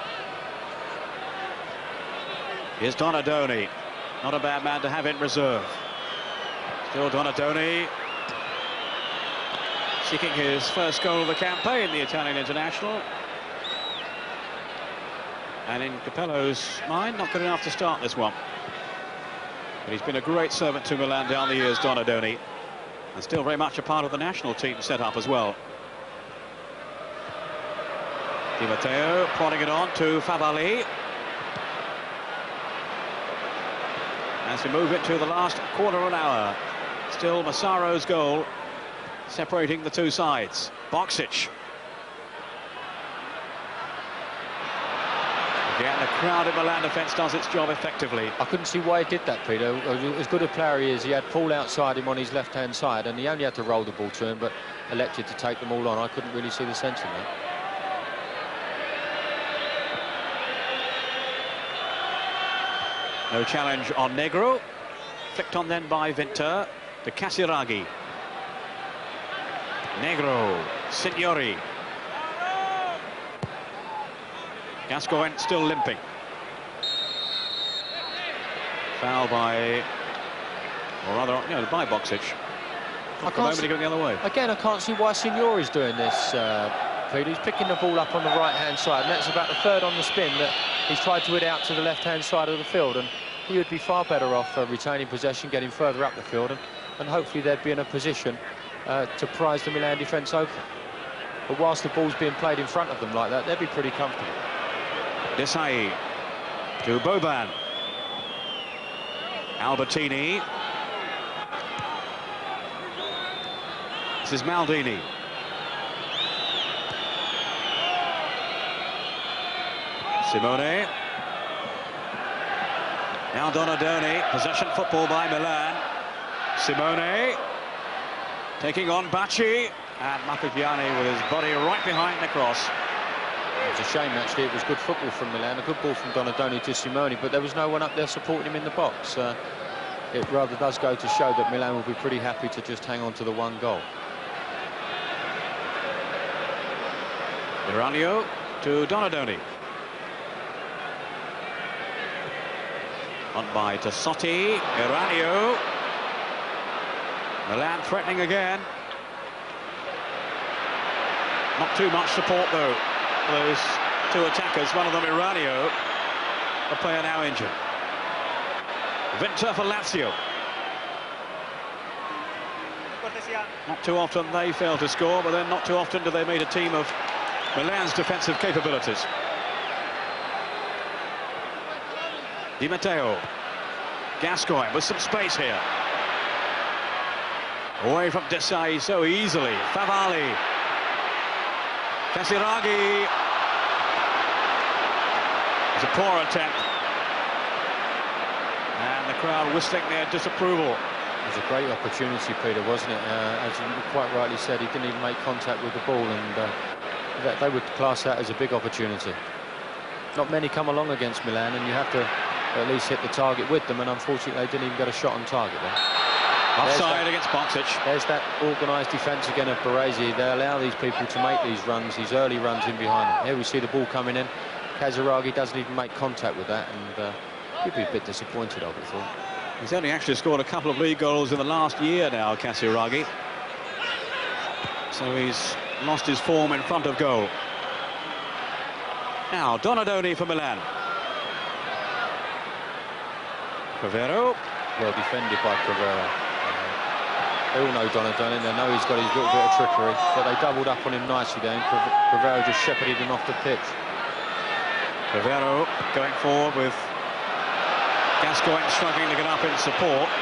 Here's Donadoni. Not a bad man to have in reserve. Still Donadoni, seeking his first goal of the campaign, the Italian international. And in Capello's mind, not good enough to start this one. But he's been a great servant to Milan down the years, Donadoni. And still very much a part of the national team setup as well. Di Matteo prodding it on to Favalli. As we move into the last quarter of an hour. Still Massaro's goal separating the two sides. Boksic. Again, the crowded Milan defence does its job effectively. I couldn't see why he did that, Peter. As good a player he is, he had Paul outside him on his left-hand side, and he only had to roll the ball to him, but elected to take them all on. I couldn't really see the sense in that. No challenge on Negro. Flicked on then by Vinter to Casiraghi. Negro, Signori. Gascoigne still limping. Foul by, or rather, you know, by Boksic. I can't see, going the other way. Again, I can't see why Signori's doing this, Peter. He's picking the ball up on the right-hand side, and that's about the third on the spin that he's tried to hit out to the left-hand side of the field, and he would be far better off retaining possession, getting further up the field, and hopefully they'd be in a position to prize the Milan defence open. But whilst the ball's being played in front of them like that, they'd be pretty comfortable. Desailly to Boban. Albertini. This is Maldini. Simone. Now Donadoni. Possession football by Milan. Simone taking on Bacci, and Mapipiani with his body right behind the cross. It was a shame, actually. It was good football from Milan, a good ball from Donadoni to Simone, but there was no one up there supporting him in the box. It rather does go to show that Milan will be pretty happy to just hang on to the one goal. Iranio to Donadoni. On by Tassotti, Eranio. Milan threatening again. Not too much support though for those two attackers. One of them, Eranio, a player now injured. Winter for Lazio. Not too often they fail to score, but then not too often do they meet a team of Milan's defensive capabilities. Di Matteo. Gascoigne with some space here. Away from Desailly so easily. Favalli. Casiraghi. It's a poor attempt. And the crowd whistling their disapproval. It was a great opportunity, Peter, wasn't it? As you quite rightly said, he didn't even make contact with the ball, and they would class that as a big opportunity. Not many come along against Milan, and you have to at least hit the target with them, and unfortunately they didn't even get a shot on target there. Offside against Boksic. There's that organised defence again of Baresi. They allow these people to make these runs, these early runs in behind them. Here we see the ball coming in. Casiraghi doesn't even make contact with that, and he'd be a bit disappointed, I would have thought. He's only actually scored a couple of league goals in the last year now, Casiraghi. So he's lost his form in front of goal. Now, Donadoni for Milan. Crivero. Well defended by Crivero. They all know Donadoni, they know he's got his little bit of trickery, but they doubled up on him nicely there, and Crivero just shepherded him off the pitch. Crivero going forward with Gascoigne struggling to get up in support.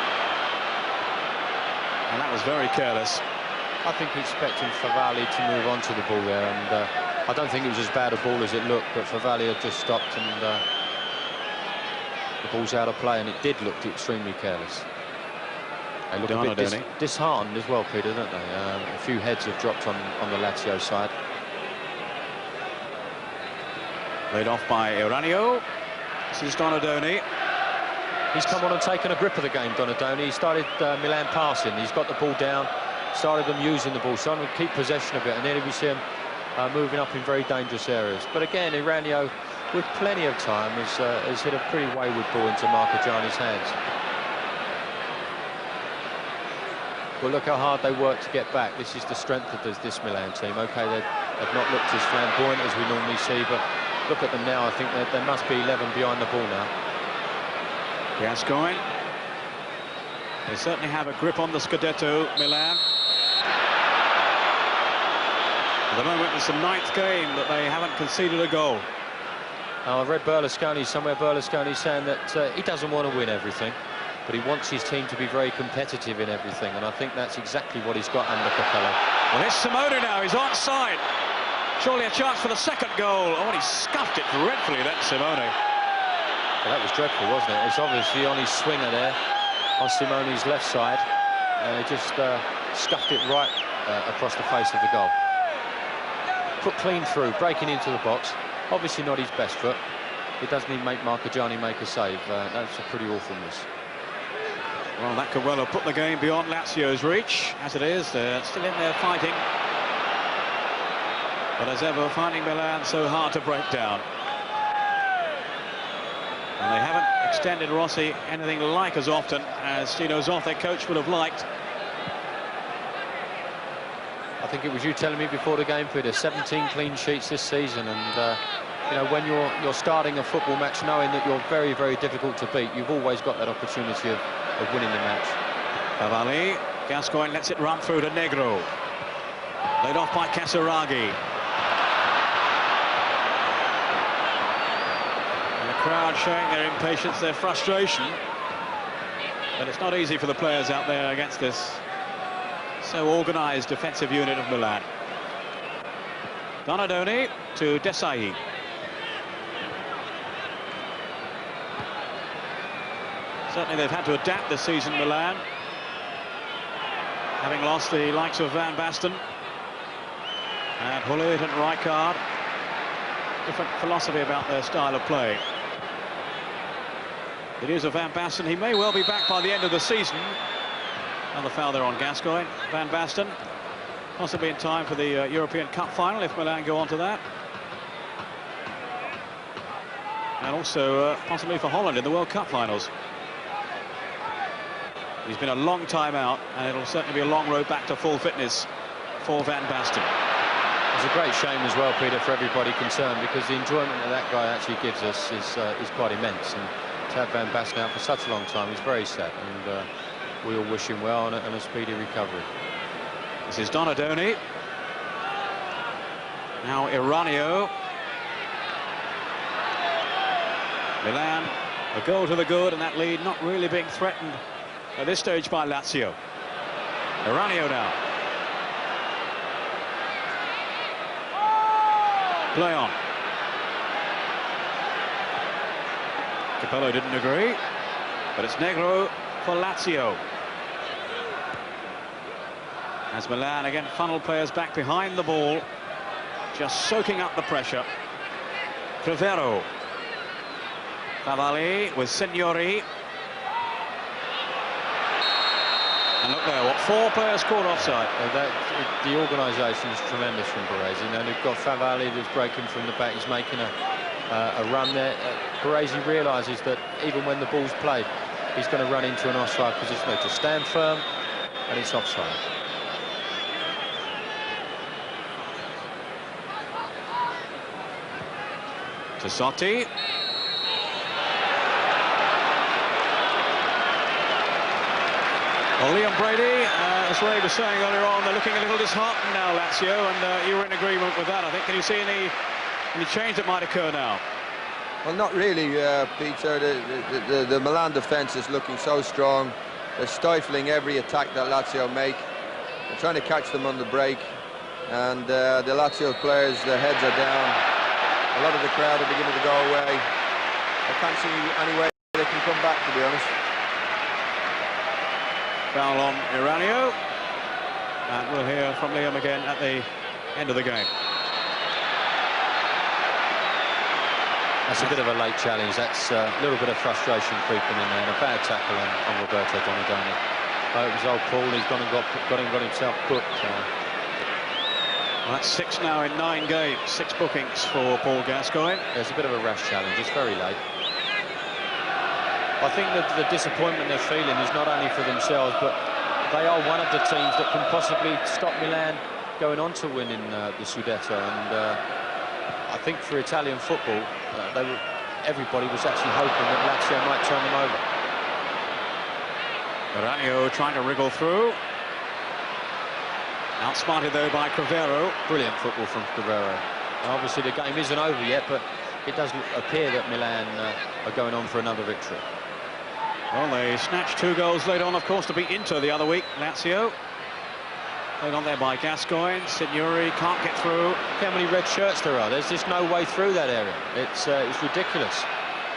And that was very careless. I think expecting Favalli to move on to the ball there, and I don't think it was as bad a ball as it looked, but Favalli had just stopped, and the ball's out of play, and it did look extremely careless. They look a bit disheartened as well, Peter, don't they? A few heads have dropped on the Lazio side. Laid off by Eranio. This is Donadoni. He's come on and taken a grip of the game, Donadoni. He started Milan passing. He's got the ball down, started them using the ball, starting to keep possession of it, and then we see him moving up in very dangerous areas. But again, Eranio, with plenty of time, has hit a pretty wayward ball into Marcogiani's hands. Well, look how hard they work to get back. This is the strength of this Milan team. OK, they've not looked as flamboyant as we normally see, but look at them now. I think they must be 11 behind the ball now. Gascoigne. They certainly have a grip on the Scudetto, Milan. At the moment, it's the 9th game that they haven't conceded a goal. I read Berlusconi somewhere. Berlusconi saying that he doesn't want to win everything, but he wants his team to be very competitive in everything, and I think that's exactly what he's got under Capello. Well, here's Simone now. He's onside. Surely a chance for the second goal. Oh, and he scuffed it dreadfully, that Simone. Well, that was dreadful, wasn't it? It's obviously on his swinger there, on Simone's left side, and he just scuffed it right across the face of the goal. Put clean through, breaking into the box. Obviously not his best foot. It doesn't even make Marcogiani make a save. That's a pretty awful miss. Well, that could well have put the game beyond Lazio's reach. As it is, they're still in there fighting. But as ever, finding Milan so hard to break down. And they haven't extended Rossi anything like as often as Tino Zoff, their coach, would have liked. I think it was you telling me before the game, Peter, 17 clean sheets this season, and you know, when you're starting a football match knowing that you're very, very difficult to beat, you've always got that opportunity of winning the match. Favalli. Gascoigne lets it run through to Negro. Laid off by Casiraghi. And the crowd showing their impatience, their frustration. But it's not easy for the players out there against this so organised defensive unit of Milan. Donadoni to Desailly. Certainly they've had to adapt this season, Milan, having lost the likes of Van Basten and Hullet and Rijkaard. Different philosophy about their style of play. It is a Van Basten. He may well be back by the end of the season. Another foul there on Gascoigne. Van Basten, possibly in time for the European Cup final if Milan go on to that. And also possibly for Holland in the World Cup finals. He's been a long time out, and it'll certainly be a long road back to full fitness for Van Basten. It's a great shame as well, Peter, for everybody concerned, because the enjoyment that that guy actually gives us is quite immense. And to have Van Basten out for such a long time is very sad, and we all wish him well and a speedy recovery. This is Donadoni. Now Iranio. Milan, a goal to the good, and that lead not really being threatened at this stage by Lazio. Iranio now. Play on. Capello didn't agree, but it's Negro for Lazio. As Milan again funnel players back behind the ball, just soaking up the pressure. Crivero. Cavalli with Signori. And look there, what, 4 players caught offside. The organisation is tremendous from Baresi. Now they've got Favalli that's breaking from the back. He's making a run there. Baresi realises that even when the ball's played, he's going to run into an offside position. They just stand firm, and it's offside. Tassotti. Well, Liam Brady, as Ray was saying earlier on, they're looking a little disheartened now, Lazio, and you were in agreement with that, I think. Can you see any change that might occur now? Well, not really, Peter. The Milan defence is looking so strong. They're stifling every attack that Lazio make. They're trying to catch them on the break, and the Lazio players, their heads are down. A lot of the crowd are beginning to go away. I can't see any way they can come back, to be honest. Foul on Iranio, and we'll hear from Liam again at the end of the game. That's a bit of a late challenge. That's a little bit of frustration creeping in there, and a bad tackle on Roberto Donadoni. It was old Paul. He's gone and got himself booked. Well, that's 6 now in 9 games, 6 bookings for Paul Gascoigne. There's a bit of a rash challenge. It's very late. I think that the disappointment they're feeling is not only for themselves, but they are one of the teams that can possibly stop Milan going on to winning the Scudetto. And I think for Italian football, everybody was actually hoping that Lazio might turn them over. Iranio trying to wriggle through. Outsmarted though by Crivero. Brilliant football from Crivero. Obviously the game isn't over yet, but it does appear that Milan are going on for another victory. Well, they snatched 2 goals late on, of course, to beat Inter the other week, Lazio. Played on there by Gascoigne. Signori can't get through. Look how many red shirts there are. There's just no way through that area. It's ridiculous.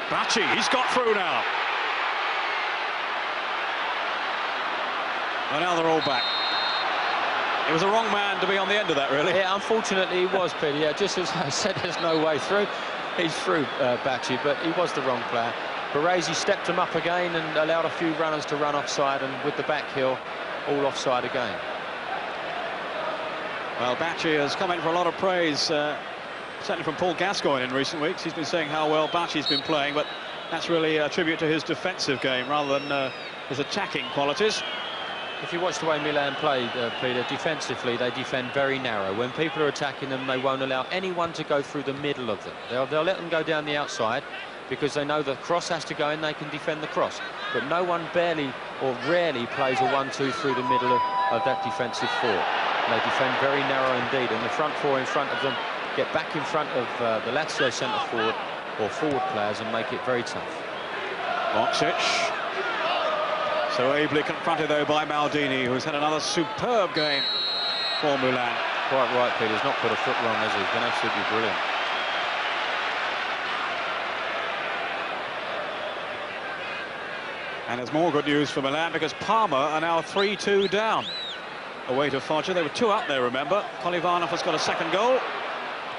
Bacci, he's got through now. Well, now they're all back. It was a wrong man to be on the end of that, really. Yeah, unfortunately, he was, Peter. Yeah, just as I said, there's no way through. He's through, Bacci, but he was the wrong player. Baresi stepped him up again and allowed a few runners to run offside, and with the back heel, all offside again. Well, Bacci has come in for a lot of praise, certainly from Paul Gascoigne in recent weeks. He's been saying how well Bacci's been playing, but that's really a tribute to his defensive game rather than his attacking qualities. If you watch the way Milan play, Peter, defensively, they defend very narrow. When people are attacking them, they won't allow anyone to go through the middle of them. They'll let them go down the outside because they know the cross has to go in, they can defend the cross. But no one barely or rarely plays a 1-2 through the middle of that defensive 4. They defend very narrow indeed, and the front 4 in front of them get back in front of the Lazio centre forward or forward players and make it very tough. Boksic. So ably confronted, though, by Maldini, who's had another superb game for Milan. Quite right, Peter. He's not put a foot wrong, has he? He's been absolutely brilliant. And there's more good news for Milan because Parma are now 3-2 down. Away to Foggia. They were 2 up there, remember. Polivanov has got a second goal.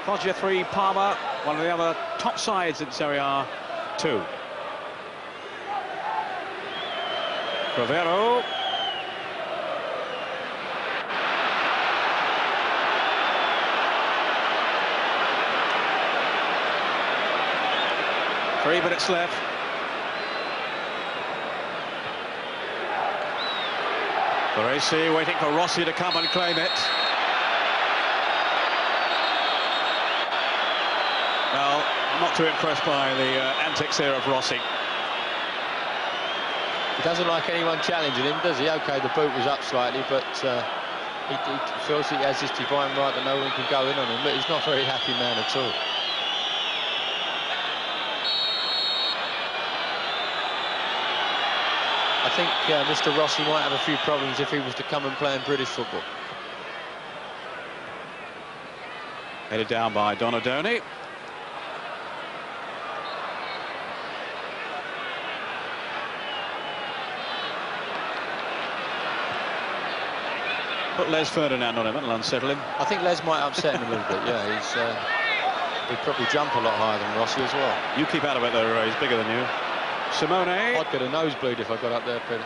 Foggia 3, Parma, one of the other top sides in Serie A, 2. Crivero. Three minutes left. Baresi waiting for Rossi to come and claim it. Well, I'm not too impressed by the antics here of Rossi. He doesn't like anyone challenging him, does he? OK, the boot was up slightly, but he feels he has this divine right that no one can go in on him. Look, he's not a very happy man at all. I think Mr. Rossi might have a few problems if he was to come and play in British football. Headed down by Donadoni. Put Les Ferdinand on him, that'll unsettle him. I think Les might upset him a little bit, yeah. He'd probably jump a lot higher than Rossi as well. You keep out of it though, Ray, he's bigger than you. Simone. I'd get a nosebleed if I got up there, Peter.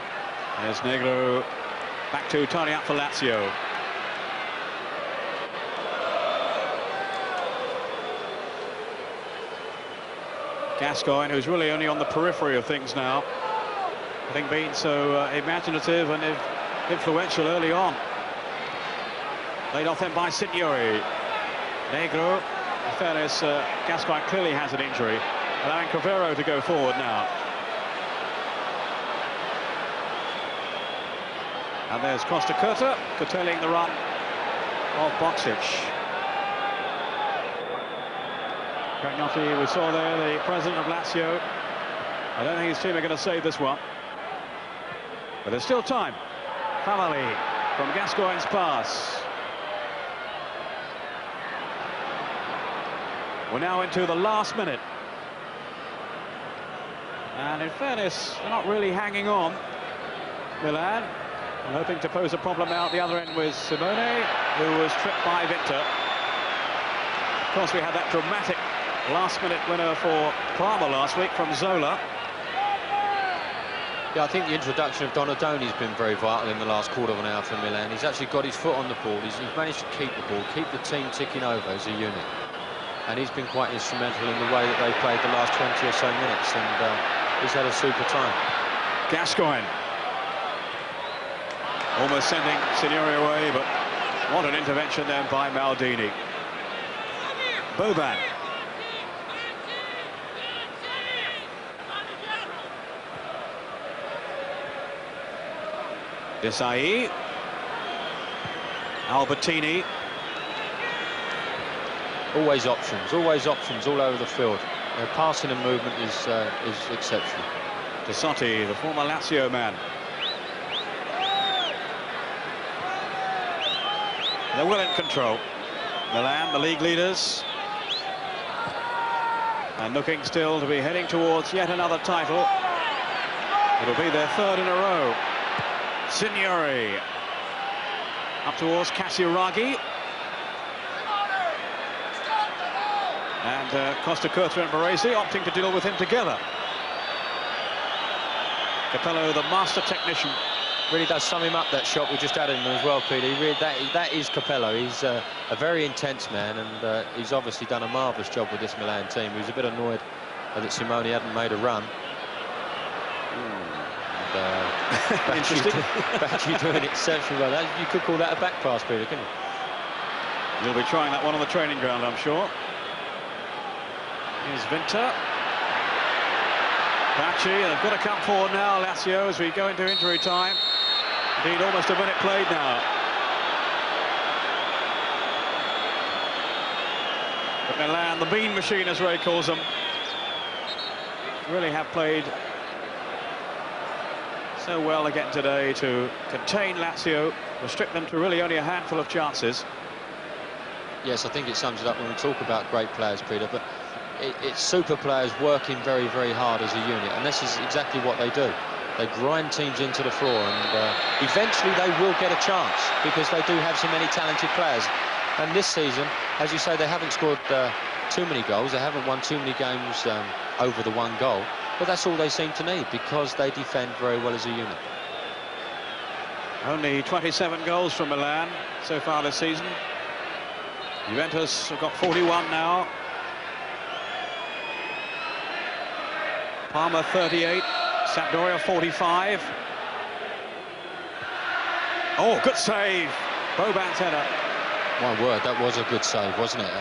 There's Negro back to tidy up for Lazio. Gascoigne, who's really only on the periphery of things now, having been so imaginative and influential early on. Laid off then by Signori. Negro. In fairness, Gascoigne clearly has an injury, allowing Cavero to go forward now. And there's Costa Curta curtailing the run of Boksic. Cagnotti, we saw there, the president of Lazio. I don't think his team are going to save this one. But there's still time. Family from Gascoigne's pass. We're now into the last minute. And in fairness, they're not really hanging on. Milan, and hoping to pose a problem out the other end with Simone, who was tripped by Victor. Of course, we had that dramatic last-minute winner for Parma last week from Zola. Yeah, I think the introduction of Donadoni's been very vital in the last quarter of an hour for Milan. He's actually got his foot on the ball. He's managed to keep the ball, keep the team ticking over as a unit. And he's been quite instrumental in the way that they played the last 20 or so minutes. And he's had a super time. Gascoigne. Almost sending Signori away, but what an intervention then by Maldini. Boban. Desailly. Albertini. Always options all over the field. Their passing and movement is exceptional. Desailly, the former Lazio man. They're well in control. Milan, the league leaders. And looking still to be heading towards yet another title. It'll be their third in a row. Signori. Up towards Casiraghi. And Costa Curta and Baresi opting to deal with him together. Capello, the master technician. Really does sum him up, that shot we just added him as well, Peter. That is Capello. He's a very intense man, and he's obviously done a marvellous job with this Milan team. He was a bit annoyed that Simone hadn't made a run. Bacci doing exceptionally well. You could call that a back pass, Peter, couldn't you? You'll be trying that one on the training ground, I'm sure. Here's Vinter. Bacci, they've got to come forward now, Lazio, as we go into injury time. Indeed, almost a minute played now. But Milan, the bean machine, as Ray calls them, really have played so well again today to contain Lazio, restrict them to really only a handful of chances. Yes, I think it sums it up when we talk about great players, Peter, but it's super players working very, very hard as a unit, and this is exactly what they do. They grind teams into the floor, and eventually they will get a chance because they do have so many talented players. And this season, as you say, they haven't scored too many goals. They haven't won too many games over the one goal, but that's all they seem to need because they defend very well as a unit. Only 27 goals from Milan so far this season. Juventus have got 41 now. Parma 38, Sampdoria 45. Oh, good save. Boban's header. My word, that was a good save, wasn't it?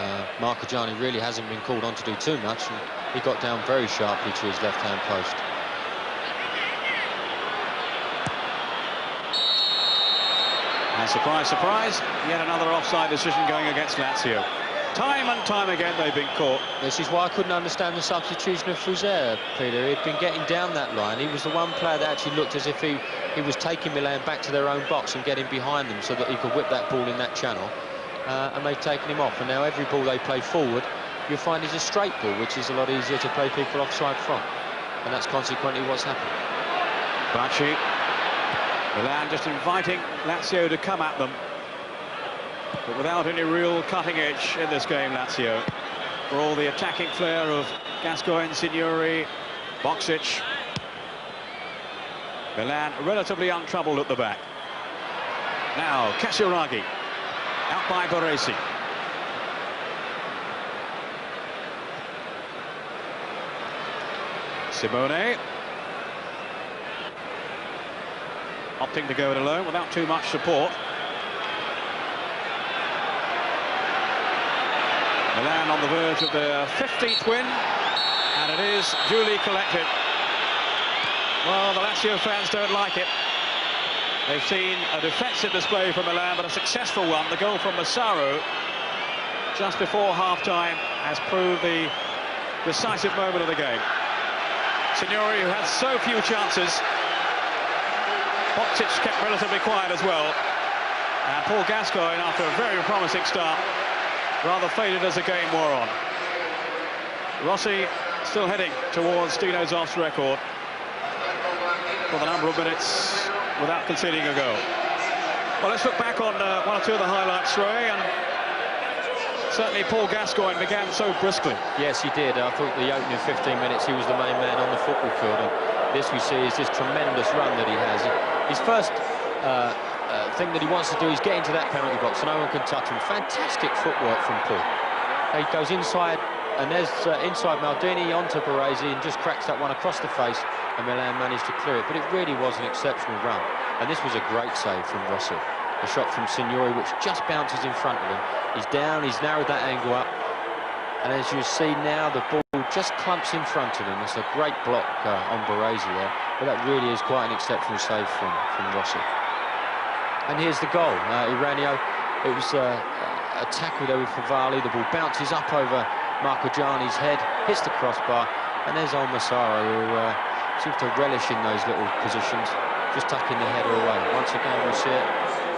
Marcogiani really hasn't been called on to do too much, and he got down very sharply to his left-hand post. And surprise, surprise, yet another offside decision going against Lazio. Time and time again they've been caught. This is why I couldn't understand the substitution of Fusera, Peter. He'd been getting down that line. He was the one player that actually looked as if he was taking Milan back to their own box and getting behind them so that he could whip that ball in that channel. And they've taken him off. And now every ball they play forward, you'll find is a straight ball, which is a lot easier to play people offside from. And that's consequently what's happened. Bacci. Milan just inviting Lazio to come at them. But without any real cutting edge in this game, Lazio. For all the attacking flair of Gascoigne, Signori, Boksic. Milan relatively untroubled at the back. Now, Casiraghi. Out by Baresi. Simone. Opting to go it alone without too much support. Milan on the verge of their 15th win, and it is duly collected. Well, the Lazio fans don't like it. They've seen a defensive display from Milan, but a successful one. The goal from Massaro just before half-time has proved the decisive moment of the game. Signori, who had so few chances. Boksic kept relatively quiet as well. And Paul Gascoigne, after a very promising start, rather faded as the game wore on. Rossi still heading towards Dino Zoff's record for the number of minutes without conceding a goal. Well, let's look back on one or two of the highlights, Ray, and certainly Paul Gascoigne began so briskly. Yes, he did. I thought the opening 15 minutes he was the main man on the football field, and this we see is this tremendous run that he has. His first thing that he wants to do is get into that penalty box so no one can touch him. Fantastic footwork from Paul. He goes inside, and there's inside Maldini onto Baresi and just cracks that one across the face, and Milan managed to clear it. But it really was an exceptional run, and this was a great save from Rossi. A shot from Signori which just bounces in front of him. He's down, he's narrowed that angle up, and as you see now, the ball just clumps in front of him. It's a great block on Baresi there, but that really is quite an exceptional save from Rossi. And here's the goal. Iranio, it was a tackle there with Favali. The ball bounces up over Marcogiani's head, hits the crossbar, and there's old Massaro, who seems to relish in those little positions, just tucking the header away. Once again, we see it.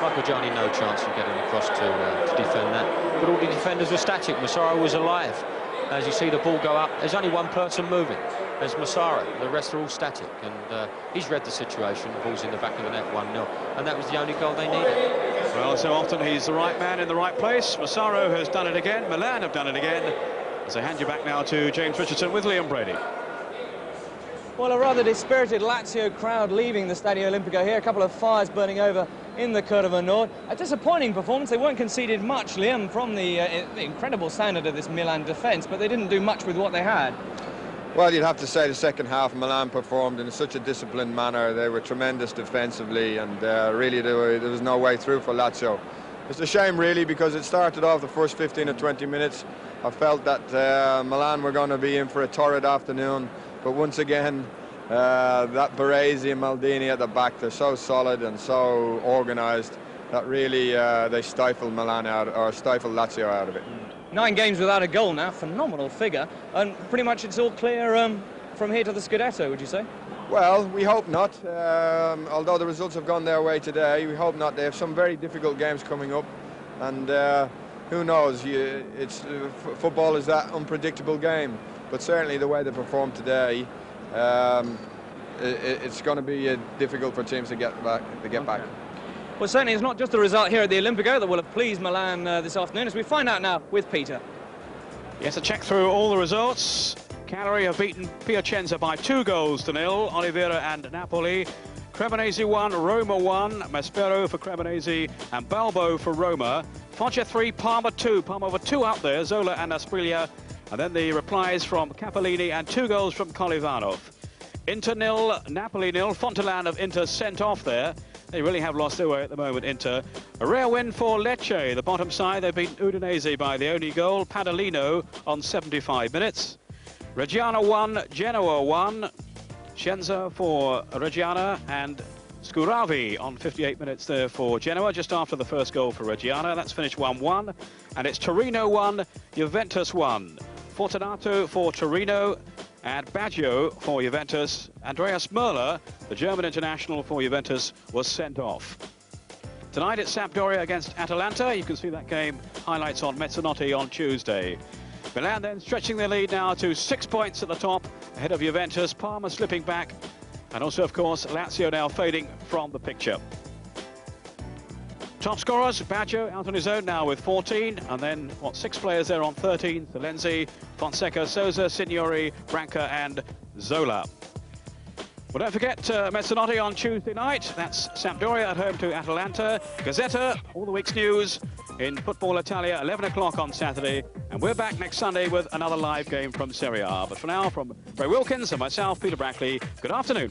Marcogiani, no chance of getting across to defend that. But all the defenders were static. Massaro was alive. As you see the ball go up, there's only one person moving. There's Massaro. The rest are all static. And he's read the situation. The ball's in the back of the net, 1-0. And that was the only goal they needed. Well, so often he's the right man in the right place. Massaro has done it again. Milan have done it again. As I hand you back now to James Richardson with Liam Brady. Well, a rather dispirited Lazio crowd leaving the Stadio Olimpico here. A couple of fires burning over in the Curva Nord. A disappointing performance. They weren't conceded much, Liam, from the incredible standard of this Milan defence, but they didn't do much with what they had. Well, you'd have to say the second half Milan performed in such a disciplined manner. They were tremendous defensively, and really there was no way through for Lazio. It's a shame, really, because it started off the first 15 or 20 minutes. I felt that Milan were going to be in for a torrid afternoon, but once again, that Baresi and Maldini at the back, they're so solid and so organised that really they stifled Milan out, or stifled Lazio out of it. 9 games without a goal now, phenomenal figure, and pretty much it's all clear from here to the Scudetto, would you say? Well, we hope not. Although the results have gone their way today, we hope not. They have some very difficult games coming up, and who knows? Football is that unpredictable game, but certainly the way they performed today, it's going to be difficult for teams to get back. Well, certainly it's not just the result here at the Olimpico that will have pleased Milan this afternoon, as we find out now with Peter. Yes, a check through all the results. Cagliari have beaten Piacenza by 2-0. Oliveira and Napoli. Cremonese 1, Roma 1. Maspero for Cremonese and Balbo for Roma. Foggia 3, Parma 2. Parma were 2 up there, Zola and Asprilla. And then the replies from Capellini and 2 goals from Kolivanov. Inter 0, Napoli 0. Fontelan of Inter sent off there. They really have lost their way at the moment, Inter. A rare win for Lecce, the bottom side. They've been Udinese by the only goal. Padalino on 75 minutes. Reggiana 1, Genoa 1. Scienza for Reggiana and Scuravi on 58 minutes there for Genoa, just after the first goal for Reggiana. That's finished 1-1. And it's Torino 1, Juventus 1. Fortunato for Torino and Baggio for Juventus. Andreas Möller, the German international for Juventus, was sent off. Tonight it's Sampdoria against Atalanta. You can see that game highlights on Mezzanotte on Tuesday. Milan then stretching their lead now to 6 points at the top, ahead of Juventus. Parma slipping back. And also, of course, Lazio now fading from the picture. Top scorers, Baggio out on his own now with 14. And then, 6 players there on 13. Salenzi, Fonseca, Sousa, Signori, Branca and Zola. Well, don't forget Mezzanotte on Tuesday night. That's Sampdoria at home to Atalanta. Gazzetta, all the week's news in Football Italia, 11 o'clock on Saturday. And we're back next Sunday with another live game from Serie A. But for now, from Ray Wilkins and myself, Peter Brackley, good afternoon.